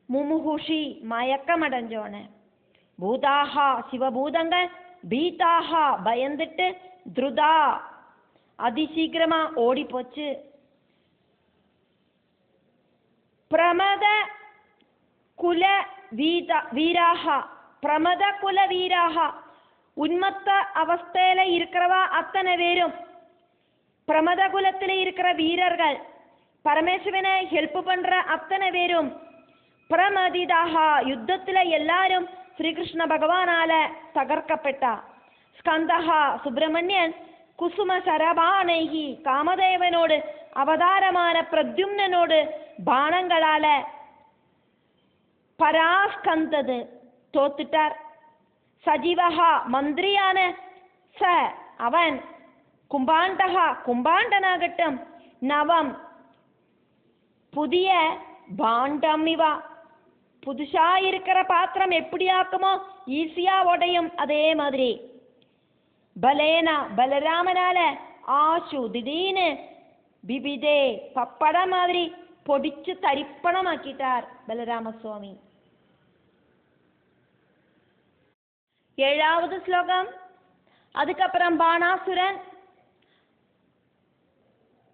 முமுகுஷி மயக்கமடைஞ்சோன. பூதாகா சிவபூதங்கள் பீதாகா பயந்துட்டு துருதா அதிசீக்கிரமா ஓடி போச்சு. பிரமத குல வீராகா, பிரமத குல வீராகா, உன்மத்த அவஸ்தையில இருக்கிறவா அத்தனை பேரும், பிரமத குலத்தில் இருக்கிற வீரர்கள், பரமேஸ்வரனை ஹெல்ப் பண்ற அத்தனை பேரும், பிரமதிதாகா யுத்தத்துல எல்லாரும் ஸ்ரீகிருஷ்ண பகவானால தகர்க்கப்பட்டா. ஸ்கந்தஹா சுப்பிரமணியன் குசும சரபானைகி, காமதேவனோடு அவதாரமான பிரத்யும்னனோடு பானங்களால பராஸ்கந்தது தோத்துட்டார். சஜீவஹா மந்திரியான ச அவன், கும்பாண்டகா கும்பாண்டனாகட்டும், நவம் புதிய பாண்டம் இவா, புதுசா இருக்கிற பாத்திரம் எப்படி ஆக்குமோ ஈஸியா உடையும் அதே மாதிரி. பலேனா பலராமனால ஆசு திடீர்னு பிபிதே பப்பட மாதிரி பொடிச்சு தரிப்பணமாக்கிட்டார் பலராம சுவாமி. 7வது ஸ்லோகம். அதுக்கப்புறம்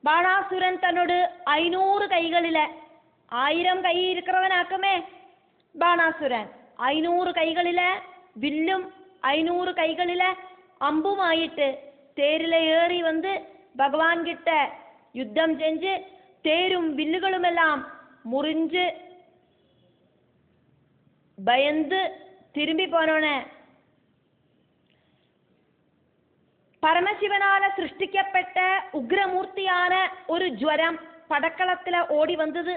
பாணாசுரன் தன்னோடு 500 கைகளில, 1000 கை இருக்கிறவனாக்குமே பாணாசுரன், 500 கைகளில வில்லும் 500 கைகளில அம்பும் ஆயிட்டு தேரில ஏறி வந்து பகவான் கிட்ட யுத்தம் செஞ்சு தேரும் வில்லுகளும் எல்லாம் முறிஞ்சு பயந்து திரும்பி போனோன. பரமசிவனால சிருஷ்டிக்கப்பட்ட உக்ரமூர்த்தியான ஒரு ஜுவரம் படக்களத்துல ஓடி வந்தது.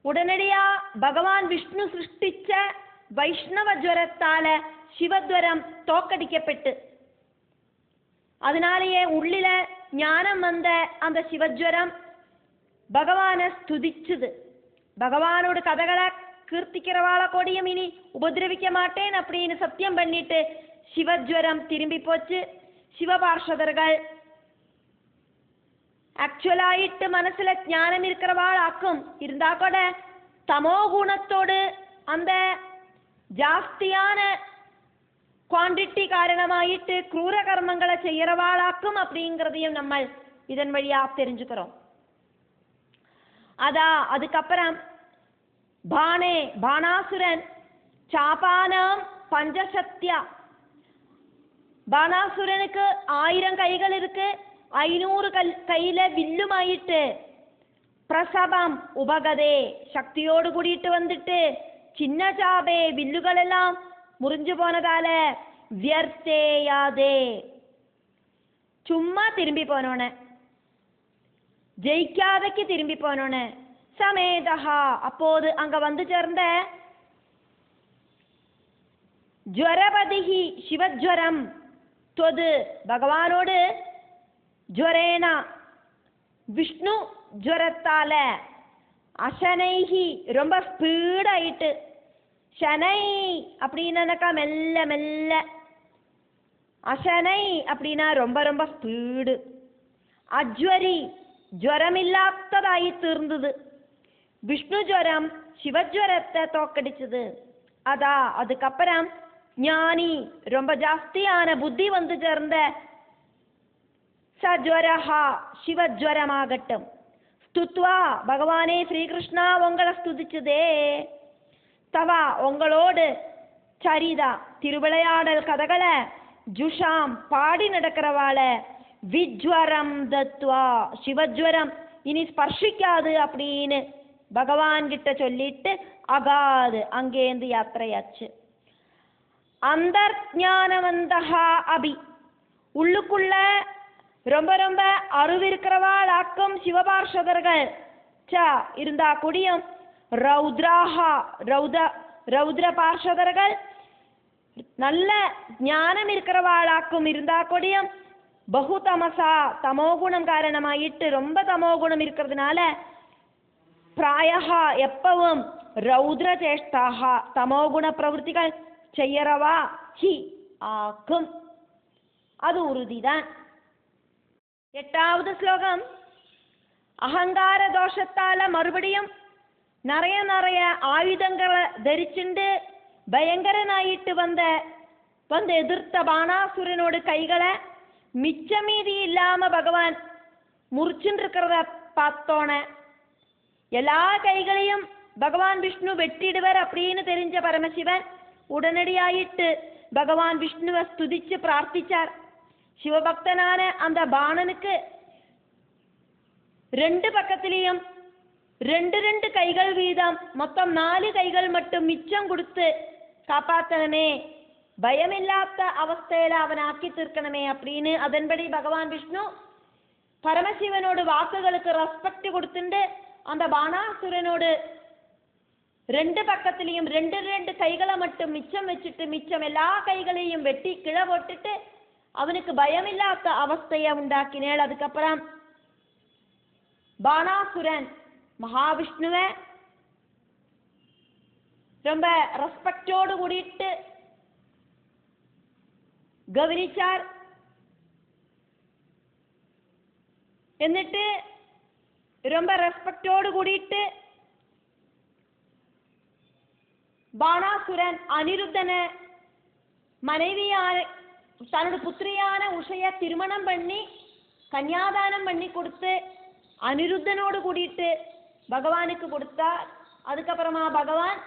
உடனடியா பகவான் விஷ்ணு சிருஷ்டிச்ச வைஷ்ணவ ஜுவரத்தால சிவஜ்வரம் தோக்கடிக்கப்பட்டு, அதனாலேயே உள்ளில ஞானம் வந்த அந்த சிவஜ்வரம் பகவானை ஸ்துதிச்சுது. பகவானோட கதைகளை கீர்த்திக்கிறவாள கொடியும் இனி உபதிரவிக்க மாட்டேன் அப்படின்னு சத்தியம் பண்ணிட்டு சிவஜ்வரம் திரும்பி போச்சு. சிவபார்ஷதர்கள் ஆக்சுவலாயிட்டு மனசுல ஞானம் இருக்கிறவாளாக்கும் இருந்தா கூட தமோ குணத்தோடு அந்த ஜாஸ்தியான குவான்டிட்டி காரணமாயிட்டு ക്രൂര கர்மங்களை செய்யறவாளாக்கும் அப்படிங்கிறதையும் நம்ம இதன் வழியா தெரிஞ்சுக்கிறோம். அதுக்கப்புறம் பாணாசுரன் சாபானாம் பஞ்சசத்யா, பாணாசுரனுக்கு 1000 கைகள் இருக்கு, 500 கையில வில்லுமாயிட்டு பிரசவம் உபகதே சக்தியோடு கூடிட்டு வந்துட்டு சின்ன சாபே வில்லுகள் எல்லாம் முறிஞ்சு போனதால வியர்த்தேயாதே சும்மா திரும்பி போனோன, ஜெயிக்காதக்கு திரும்பி போனோன. சமேதஹா அப்போது அங்க வந்து சேர்ந்த ஜுவரபதிஹி சிவஜ்வரம் தொது பகவானோடு ஜுவரேனா விஷ்ணு ஜுவரத்தால அசனைஹி ரொம்ப ஸ்பீடாயிட்டு. சனை அப்படின்னாக்கா மெல்ல மெல்ல, அசனை அப்படின்னா ரொம்ப ரொம்ப ஸ்பீடு. அஜ்வரி ஜுவரமில்லாததாயி தீர்ந்தது. விஷ்ணு ஜுவரம் சிவஜ்வரத்தை தோக்கடிச்சது. அதுக்கப்புறம் ஞானி ரொம்ப ஜாஸ்தியான புத்தி வந்து சேர்ந்த சஜ்வரஹா சிவஜ்வரமாகட்டும் ஸ்துத்வா பகவானே ஸ்ரீகிருஷ்ணா உங்களை ஸ்துதிச்சதே. தவா உங்களோடு சரிதா திருவிளையாடல் கதைகளை ஜுஷாம் பாடி நடக்கிறவாள விஜ்வரம் தத்வா சிவஜ்வரம் இனி ஸ்பர்ஷிக்காது அப்படின்னு பகவான் கிட்ட சொல்லிட்டு அகாது அங்கேந்து யாத்திரையாச்சு. அந்தர்ஞானவந்தஹா அபி உள்ளுக்குள்ள ரொம்ப ரொம்ப அறிவிருக்கிறவாள் ஆக்கும் சிவபார்ஷதர்கள் இருந்தா கூடியும் ரௌத்ர பார்ஷதர்கள் நல்ல ஞானம் இருக்கிறவாளாக்கும் இருந்தா கூடயும் பகு தமசா தமோகுணம் காரணமாயிட்டு ரொம்ப தமோகுணம் இருக்கிறதுனால பிராயஹா எப்பவும் ரௌத்ர சேஷ்டாக தமோகுண பிரவൃத்திகள் செய்யறவா ஹி ஆக்கும். அது உறுதிதான். 8வது ஸ்லோகம். அகங்கார தோஷத்தால மறுபடியும் நிறைய ஆயுதங்களை தரிச்சுண்டு பயங்கரனாயிட்டு வந்து எதிர்த்த பாணாசுரனோட கைகளை மிச்சமீதி இல்லாம பகவான் முறிச்சுட்டு இருக்கிறத பார்த்தோன எல்லா கைகளையும் பகவான் விஷ்ணு வெட்டிடுவர் அப்படின்னு தெரிஞ்ச பரமசிவன் உடனடியாயிட்டு பகவான் விஷ்ணுவை ஸ்துதிச்சு பிரார்த்திச்சார். சிவபக்தனான அந்த பாணனுக்கு 2 பக்கத்திலையும் 2 கைகள் வீதம் மொத்தம் 4 கைகள் மட்டும் மிச்சம் கொடுத்து காப்பாத்தனமே, பயமில்லாத அவஸ்தையில அவன் ஆக்கி தீர்க்கணுமே அப்படின்னு அதன்படி பகவான் விஷ்ணு பரமசிவனோட வாக்குகளுக்கு ரெஸ்பெக்ட் கொடுத்துட்டு அந்த பாணாசுரனோடு 2 பக்கத்திலையும் 2 கைகளை மட்டும் மிச்சம் வச்சுட்டு மிச்சம் எல்லா கைகளையும் வெட்டி கிழ போட்டுட்டு அவனுக்கு பயமில்லாத அவஸ்தையை உண்டாக்கினேள். அதுக்கப்புறம் பாணாசுரன் மகாவிஷ்ணுவை ரொம்ப ரெஸ்பெக்டோடு கூடிட்டு கவனிச்சார். എന്നിട്ട് ரொம்ப ரெஸ்பெக்டோடு கூடிட்டு பாணாசுரன் அனிருத்தனை மனைவியான தன்னோட புத்திரியான உஷைய திருமணம் பண்ணி கன்யாதானம் பண்ணி கொடுத்து அனிருத்தனோடு கூடிட்டு பகவானுக்கு கொடுத்தார். அதுக்கப்புறமா பகவான்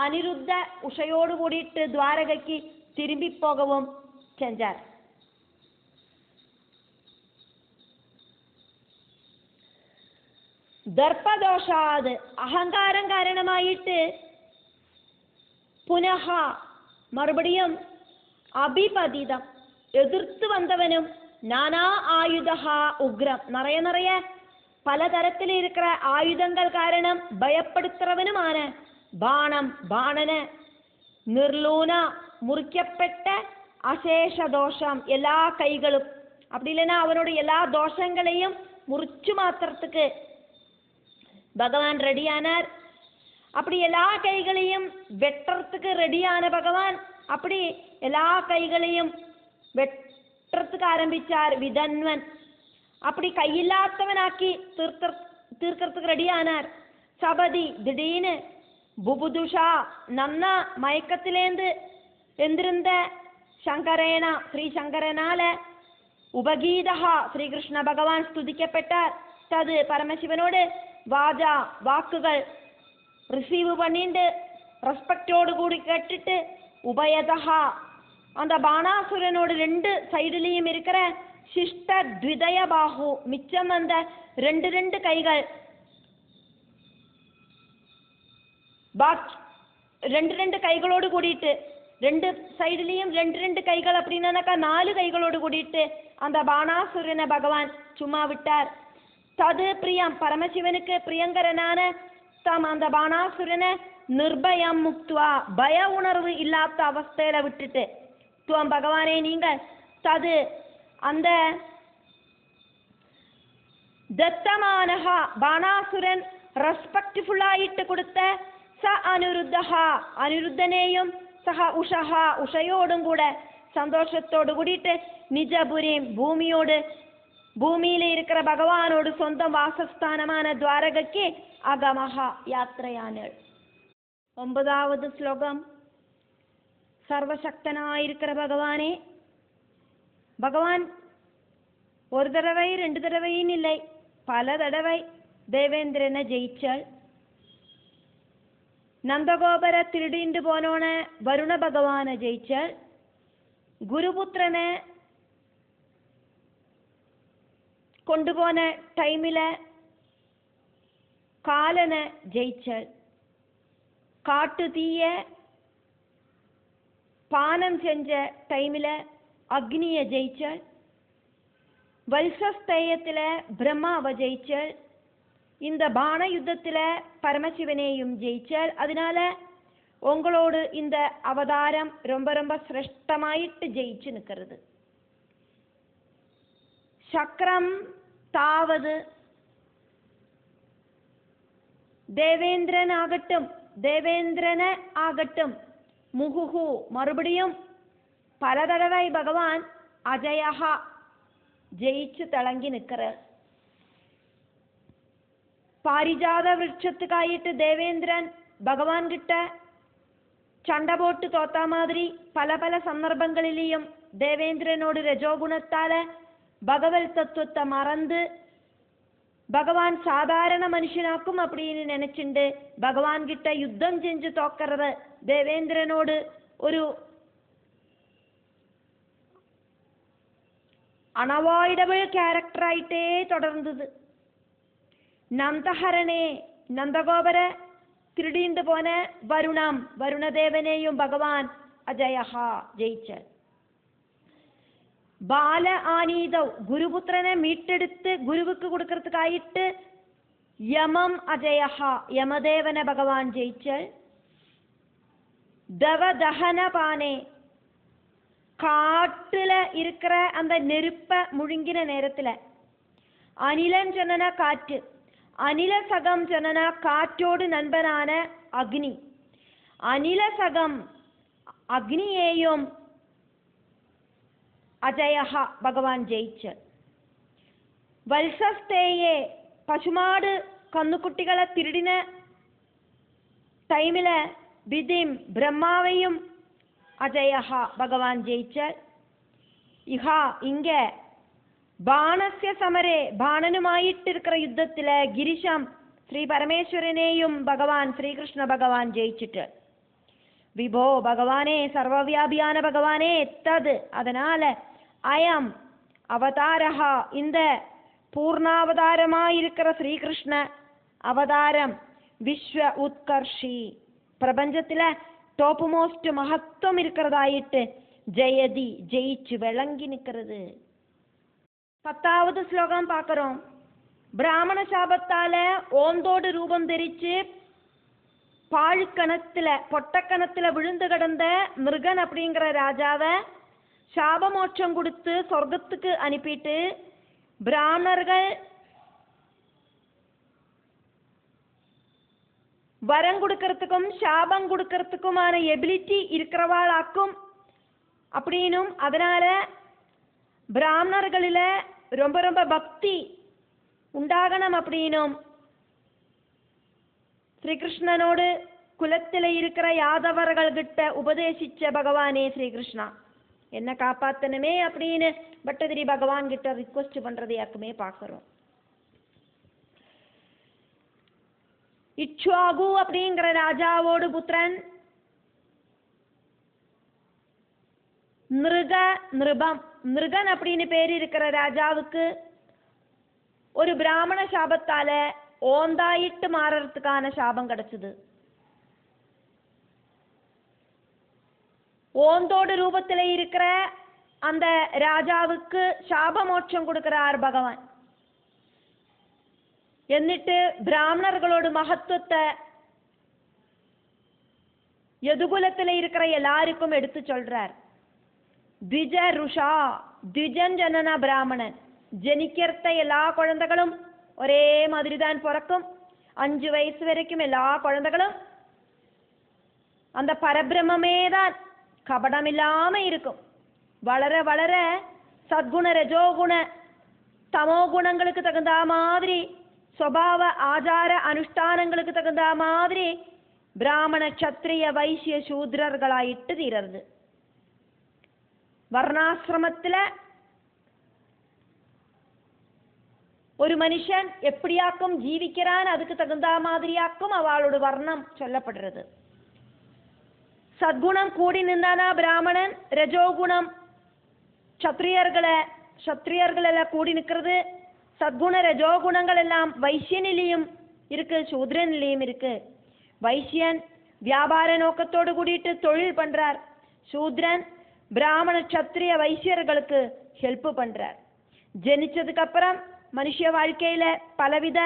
அனிருத்த உஷையோடு கூடிட்டு துவாரகைக்கு திரும்பி போகவும் செஞ்சார். ദർപ്പദോഷാത് അഹങ്കാരം കാരണമായിട്ട് പുനഃ മറുപടിയും അഭിപതിതം എതിർത്ത് വന്നവനും നാനാ ആയുധ ഉഗ്രം നിറയെ പലതരത്തിലിരിക്കുന്ന ആയുധങ്ങൾ കാരണം ഭയപ്പെടുത്തുന്നവനുമാണ് ബാണന് നിർലൂന മുറിക്കപ്പെട്ട അശേഷ ദോഷം എല്ലാ കൈകളും அப்படி இல்லைன்னா அவனோட எல்லா தோஷங்களையும் முறிச்சு மாத்திரத்துக்கு பகவான் ரெடியானார். அப்படி எல்லா கைகளையும் வெட்டுறதுக்கு ரெடியான பகவான் அப்படி எல்லா கைகளையும் வெட்டுறதுக்கு ஆரம்பிச்சார் விதன்வன். அப்படி கையில்லாதவனாக்கி தீர்க்கறதுக்கு ரெடியானார். சபதி திடீர்னு புபுதுஷா நன்னா மயக்கத்திலேந்து எந்திருந்த சங்கரேன ஸ்ரீ சங்கரனால ഉപഗീതഹ ശ്രീകൃഷ്ണ ഭഗവാൻ സ്തുതിക്കപ്പെട്ടാർ. തത് പരമശിവനോട് വാച വാക്കുകൾ റിസീവ് பண்ணிட்டு ரெஸ்பெக்டோடு கூடி கேட்டுட்டு உபயதஹ அந்த பாணாசுரனோட 2 சைடுலயும் இருக்கிற சிஷ்ட த்விதய பாஹு மிச்சம் அந்த 2 கைகள் 2 கைகளோடு கூடிட்டு 2 சைடுலயும் 2 கைகள் அப்படின்னாக்கா 4 கைகளோடு கூடிட்டு அந்த பாணாசுரனை பகவான் சும்மா விட்டார். தது பிரியம் பரமசிவனுக்கு பிரியங்கரனான தாம் அந்த பாணாசுரனை நிர்பயம் முக்துவா பய உணர்வு இல்லாத அவஸ்தையில விட்டுட்டு துவம் பகவானே நீங்கள் தது அந்த தத்தமானஹா பாணாசுரன் ரெஸ்பெக்ட்ஃபுல்லாயிட்டு கொடுத்த ச அனிருத்தஹா அனிருத்தனேயும் சஹ உஷஹா உஷயோடும் கூட சந்தோஷத்தோடு கூடிட்டு நிஜபுரிம் பூமியில இருக்கிற பகவானோடு சொந்த வாசஸ்தானமான துவாரகைக்கு அகமஹா யாத்திரையானாள். 9வது ஸ்லோகம். சர்வசக்தனாயிருக்கிற பகவானே, பகவான் ஒரு தடவை 2 தடவையும் இல்லை பல தடவை தேவேந்திரனை ஜெயிச்சாள். നന്ദഗോപര തിരുടിണ്ട് പോനോണ വരുണ ഭഗവാനെ ജയിച്ചാൽ ഗുരുപുത്രനെ കൊണ്ടുപോന ടൈമില് കാലനെ ജയിച്ചാൽ കാട്ടുതീയെ പാനം செஞ்ச ടൈമില് അഗ്നിയെ ജയിച്ചാൽ വത്സസ്തേയത്തിലെ ബ്രഹ്മാവ ஜெயிച്ചാൽ இந்த பான யுத்தத்தில் பரமசிவனையும் ஜெயிச்சாள். அதனால உங்களோடு இந்த அவதாரம் ரொம்ப ரொம்ப சிரேஷ்டமாயிட்டு ஜெயிச்சு நிற்கிறது. சக்கரம் தாவது தேவேந்திரன் ஆகட்டும் முகுகு மறுபடியும் பல தடவை பகவான் அஜயஹா ஜெயிச்சு திளங்கி நிற்கிறார். பாரிஜாத விருட்சத்துக்காயிட்டு தேவேந்திரன் பகவான் கிட்ட சண்டை போட்டு தோத்தா மாதிரி பல பல சந்தர்ப்பங்களிலேயும் தேவேந்திரனோடு ரஜோகுணத்தால பகவத் தத்துவத்தை மறந்து பகவான் சாதாரண மனுஷனாக்கும் அப்படின்னு நினைச்சுண்டு பகவான் கிட்ட யுத்தம் செஞ்சு தோக்கறத தேவேந்திரனோடு ஒரு அனவாய்டபிள் கேரக்டர் ஆயிட்டே தொடர்ந்தது. നന്ദഹരണേ നന്ദഗോപര തിരുടീണ്ട് പോന വരുണദേവനെയും ഭഗവാൻ അജയഹ ജയിച്ച. ബാല ആനീതൗ ഗുരുപുത്രനെ മീട്ടെടുത്ത് ഗുരുവുക്ക് കൊടുക്കறதுக்காയിട്ട് യമം അജയഹ യമദേവനെ ഭഗവാൻ ജയിച്ച. தவதகன பானே காட்டுல இருக்கிற அந்த நெருப்ப முழுங்கின நேரத்துல அனிலன் சொன்னா காற்று, அனிலசகம் சொன்னா காற்றோடு நண்பனான அக்னி, அனிலசகம் அக்னியேயும் அஜயஹ பகவான் ஜெயிச்ச. வல்சஸ்தேயே பசுமாடு கண்ணுக்குட்டிகளை திருடின டைமில் விதிம் பிரம்மாவையும் அஜயஹா பகவான் ஜெயிச்சார். இஹா இங்க பாணஸ்ய சமரே பாணனுமாயிட்டு இருக்கிற யுத்தத்தில் கிரிஷம் ஸ்ரீ பரமேஸ்வரனையும் பகவான் ஸ்ரீகிருஷ்ண பகவான் ஜெயிச்சிட்டார். விபோ பகவானே சர்வவியாபியான பகவானே தது அதனால அயம் அவதாரஹா இந்த பூர்ணாவதாரமாயிருக்கிற ஸ்ரீகிருஷ்ண அவதாரம் விஸ்வ உத்கர்ஷி பிரபஞ்சத்தில் டாப் மோஸ்ட் மகத்துவம் இருக்கிறதாயிட்டு ஜெயதி ஜெயிச்சு விளங்கி நிற்கிறது. 10வது ஸ்லோகம் பார்க்கிறோம். பிராமண சாபத்தால ஓந்தோடு ரூபம் தெரிச்சு பாழ்கணத்துல பொட்டக்கணத்துல விழுந்து கிடந்த மிருகன் அப்படிங்கிற ராஜாவை சாபமோட்சம் கொடுத்து சொர்க்கத்துக்கு அனுப்பிட்டு பிராமணர்கள் வரம் கொடுக்கறதுக்கும் சாபம் கொடுக்கறதுக்குமான எபிலிட்டி இருக்கிறவாளாக்கும் அப்படின்னும் அதனால பிராமணர்களில் ரொம்ப ரொம்ப பக்தி உண்டாகணும் அப்படின்னும் ஸ்ரீகிருஷ்ணனோடு குலத்தில் இருக்கிற யாதவர்கள்கிட்ட உபதேசிச்ச பகவானே ஸ்ரீகிருஷ்ணா என்ன காப்பாத்தணுமே அப்படின்னு பட்டதிரி பகவான் கிட்ட ரிக்வெஸ்ட் பண்றதையாக்குமே பார்க்கிறோம். இச்வாகு அப்படிங்கிற ராஜாவோடு புத்திரன் மிருகன் அப்படின்னு பேர் இருக்கிற ராஜாவுக்கு ஒரு பிராமண சாபத்தால ஓந்தாயிட்டு மாறறதுக்கான சாபம் கிடைச்சது. ஓந்தோடு ரூபத்தில் இருக்கிற அந்த ராஜாவுக்கு சாபமோட்சம் கொடுக்கிறார் பகவான். എന്നിട്ട് பிராமணர்களோட மகத்துவத்தை யதுகுலத்தில் இருக்கிற எல்லாருக்கும் எடுத்து சொல்றார். ദ്വിജ ருஷா ദ്വിജൻ ஜனன பிராமணன் ஜனிக்கிறத எல்லா குழந்தைகளும் ஒரே மாதிரி தான் பிறக்கும். 5 வயசு வரைக்கும் எல்லா குழந்தைகளும் அந்த பரபிரம்மே தான் கபடம் இல்லாம இருக்கும். வளர வளர சத்குண ரஜோகுண தமோ குணங்களுக்கு தகுந்த மாதிரி സ്വഭാവ ആചാര അനുഷ്ഠാനങ്ങൾക്ക് തകുന്ന മാതിരി ബ്രാഹ്മണ ക്ഷത്രിയ വൈശ്യ ശൂദ്രர்களாயிட்டு തീരരുത്. വർണ്ണാശ്രമത്തിലെ ഒരു മനുഷ്യൻ എപ്പടിയാക്കും ജീവിക്കാൻ അതുക്ക് തകുന്ന മാതിരിയാക്കും അവളോട് വർണ്ണം ചൊല്ലപ്പെടുന്നത്. സദ്ഗുണം കൂടി നിന്നാണ് ബ്രാഹ്മണൻ, രജോഗുണം ക്ഷത്രിയர்களெல்லாம் கூடி நிற்கிறது. சத்குண ரஜோகுணங்கள் எல்லாம் வைசியனிலையும் இருக்கு, சூத்ரனிலையும் இருக்கு. வைசியன் வியாபார நோக்கத்தோடு கூடிட்டு தொழில் பண்றார். சூத்ரன் பிராமண க்ஷத்ரிய வைசியர்களுக்கு ஹெல்ப் பண்றார். ஜனிச்சதுக்கு அப்புறம் மனுஷ வாழ்க்கையில பலவித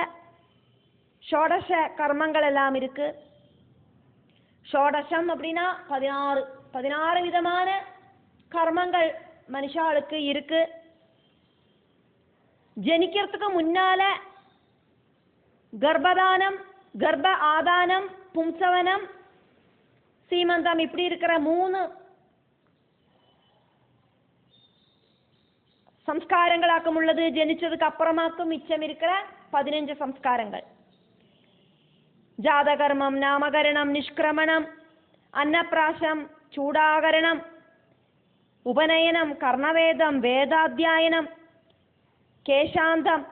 ஷோடச கர்மங்கள் எல்லாம் இருக்கு. ஷோடசம் அப்படின்னா 16 விதமான கர்மங்கள் மனுஷாளுக்கு இருக்கு. ஜனிக்கிறதுக்கு முன்னால கர்ப்பதானம், கர்ப்ப ஆதானம், பும்சவனம், சீமந்தம் இப்படி இருக்கிற 3 സംസ്കാരങ്ങളാക്കും ഉള്ളത്. ജനിച്ചതുക്ക് അപ്പുറമാക്കും മിച്ചം ഇരിക്കുന്ന 15 സംസ്കാരങ്ങൾ. ജാതകർമ്മം, നാമകരണം, നിഷ്ക്രമണം, അന്നപ്രാശം, ചൂടാകരണം, ഉപനയനം, കർണവേദം, വേദാധ്യായനം, கேசாந்தம்,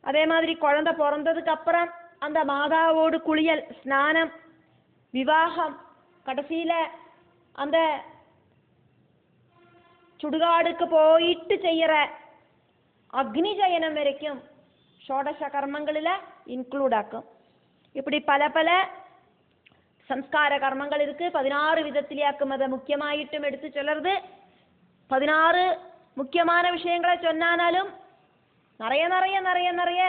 அதே மாதிரி குழந்தை பிறந்ததுக்கு அப்புறம் அந்த மாதாவோடு குளியல், ஸ்நானம், விவாகம், கடைசியில அந்த சுடுகாடுக்கு போயிட்டு செய்யற அக்னி ஜயனம் வரைக்கும் ஷோடச கர்மங்களில் இன்க்ளூட் ஆக்கும். இப்படி பல பல സംസ്കാര കർമ്മങ്ങൾ ഇருக்கு. 16 വിധത്തിലാക്കും. അത് മുഖ്യമായിട്ടും എടുത്തു ചൊല്ലരുത്. 16 മുഖ്യமான விஷயங்களை சொன்னாலும் நிறைய நிறைய நிறைய நிறைய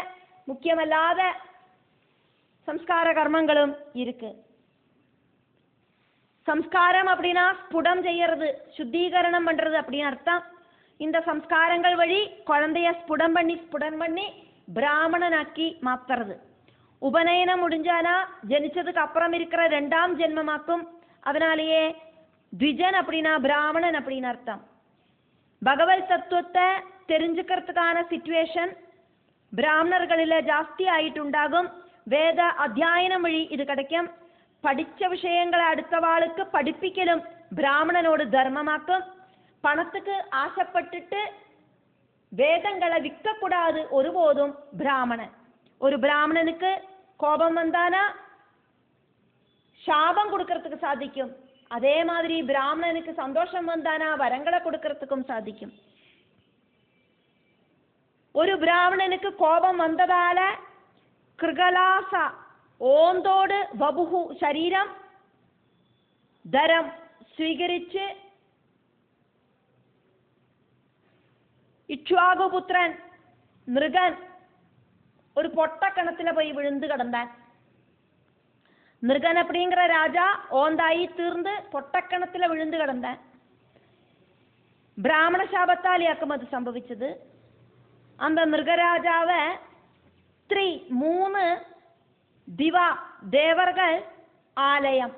முக்கியமல்லாத സംസ്കാര கர்மங்களும் இருக்கு. சம்ஸ்காரம் அப்படின்னா ஸ்புடம் செய்யறது, சுத்திகரணம் பண்றது அப்படின்னு அர்த்தம். இந்த சம்ஸ்காரங்கள் வழி குழந்தைய ஸ்புடம் பண்ணி பிராமணனாக்கி மாத்துறது. உபநயனம் முடிஞ்சானா ஜனிச்சதுக்கு அப்புறம் இருக்கிற 2ஆம் ஜென்மமாக்கும். அதனாலேயே த்விஜன் அப்படின்னா பிராமணன் அப்படின்னு அர்த்தம். பகவத் தத்துவத்தை தெரிஞ்சுக்கிறதுக்கான சிச்சுவேஷன் பிராமணர்களில் ஜாஸ்தி ஆயிட்டுண்டாகும். வேத அத்தியாயனம் வழி இது கிடைக்கும். படிச்ச விஷயங்களை அடுத்தவாளுக்கு படிப்பிக்கலும் பிராமணனோடு தர்மமாக்கும். பணத்துக்கு ஆசைப்பட்டுட்டு வேதங்களை விற்கக்கூடாது ஒருபோதும் பிராமணன். ஒரு பிராமணனுக்கு கோபம் வந்தானா சாபம் கொடுக்கறதுக்கு சாதிக்கும். அதே மாதிரி பிராமணனுக்கு சந்தோஷம் வந்தானா வரங்களை கொடுக்கறதுக்கும் சாதிக்கும். ஒரு பிராமணனுக்கு கோபம் வந்ததால கிருகலாச ഓന്തോട് വപുഹു ശരീരം ധരം സ്വീകരിച്ച് ഇക്ഷ്വാകുപുത്രൻ നൃഗൻ ஒரு பொட்டக்கணத்துல போய் விழுந்து கிடந்தான். நൃகன் அப்படிங்கிற ராஜா ஓந்தாயி தீர்ந்து பொட்டக்கணத்துல விழுந்து கிடந்தான். பிராமண சாபத்தாலியாக்கும் அது சம்பவிச்சது. அந்த நൃഗരാജാവ് 3 திவா தேவர்கள் ஆலயம்,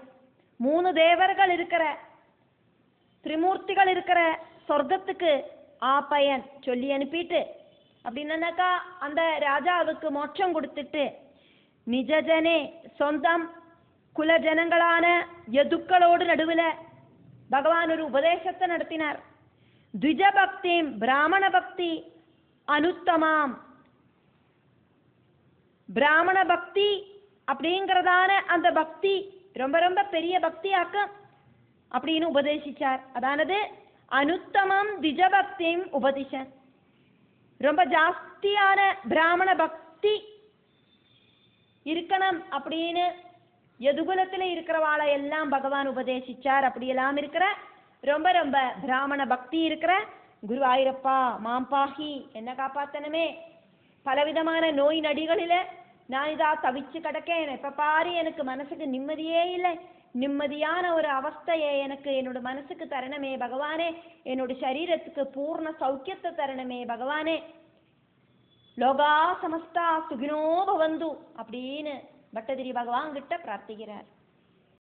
3 தேவர்கள் இருக்கிற திரிமூர்த்திகள் இருக்கிற சொர்க்கத்துக்கு ஆப்பயன் சொல்லி அனுப்பிட்டு அப்படின்னாக்கா அந்த ராஜாவுக்கு மோட்சம் கொடுத்துட்டு நிஜஜனே சொந்தம் குலஜனங்களான யதுக்களோடு நடுவில் பகவான் ஒரு உபதேசத்தை நடத்தினார். த்விஜபக்திம் பிராமண பக்தி அனுத்தமாம். பிராமண பக்தி அப்படிங்கிறதான அந்த பக்தி ரொம்ப ரொம்ப பெரிய பக்தியாக்கும் அப்படின்னு உபதேசிச்சார். அதானது அனுத்தமம் த்விஜபக்திம் உபதிஷன். ரொம்ப ஜாஸ்தியான பிராமண பக்தி இருக்கணும் அப்படின்னு யதுகுலத்தில் இருக்கிறவாளை எல்லாம் பகவான் உபதேசிச்சார். அப்படியெல்லாம் இருக்கிற ரொம்ப ரொம்ப பிராமண பக்தி இருக்கிற குருவாயூரப்பா மாம்பாகி என்ன காப்பாத்தனமே. பலவிதமான நோய் நடிகளில் நான் இதா தவிச்சு கிடக்கேன். எப்போ பாரு எனக்கு மனசுக்கு நிம்மதியே இல்லை. நிம்மதியான ஒரு அவஸ்தையை எனக்கு என்னோட மனசுக்கு தரணமே பகவானே. என்னோட சரீரத்துக்கு பூர்ண சௌக்கியத்தை தரணமே பகவானே. லோகா சமஸ்தா சுகினோ பவந்து அப்படின்னு பட்டதிரி பகவான் கிட்ட பிரார்த்திக்கிறார்.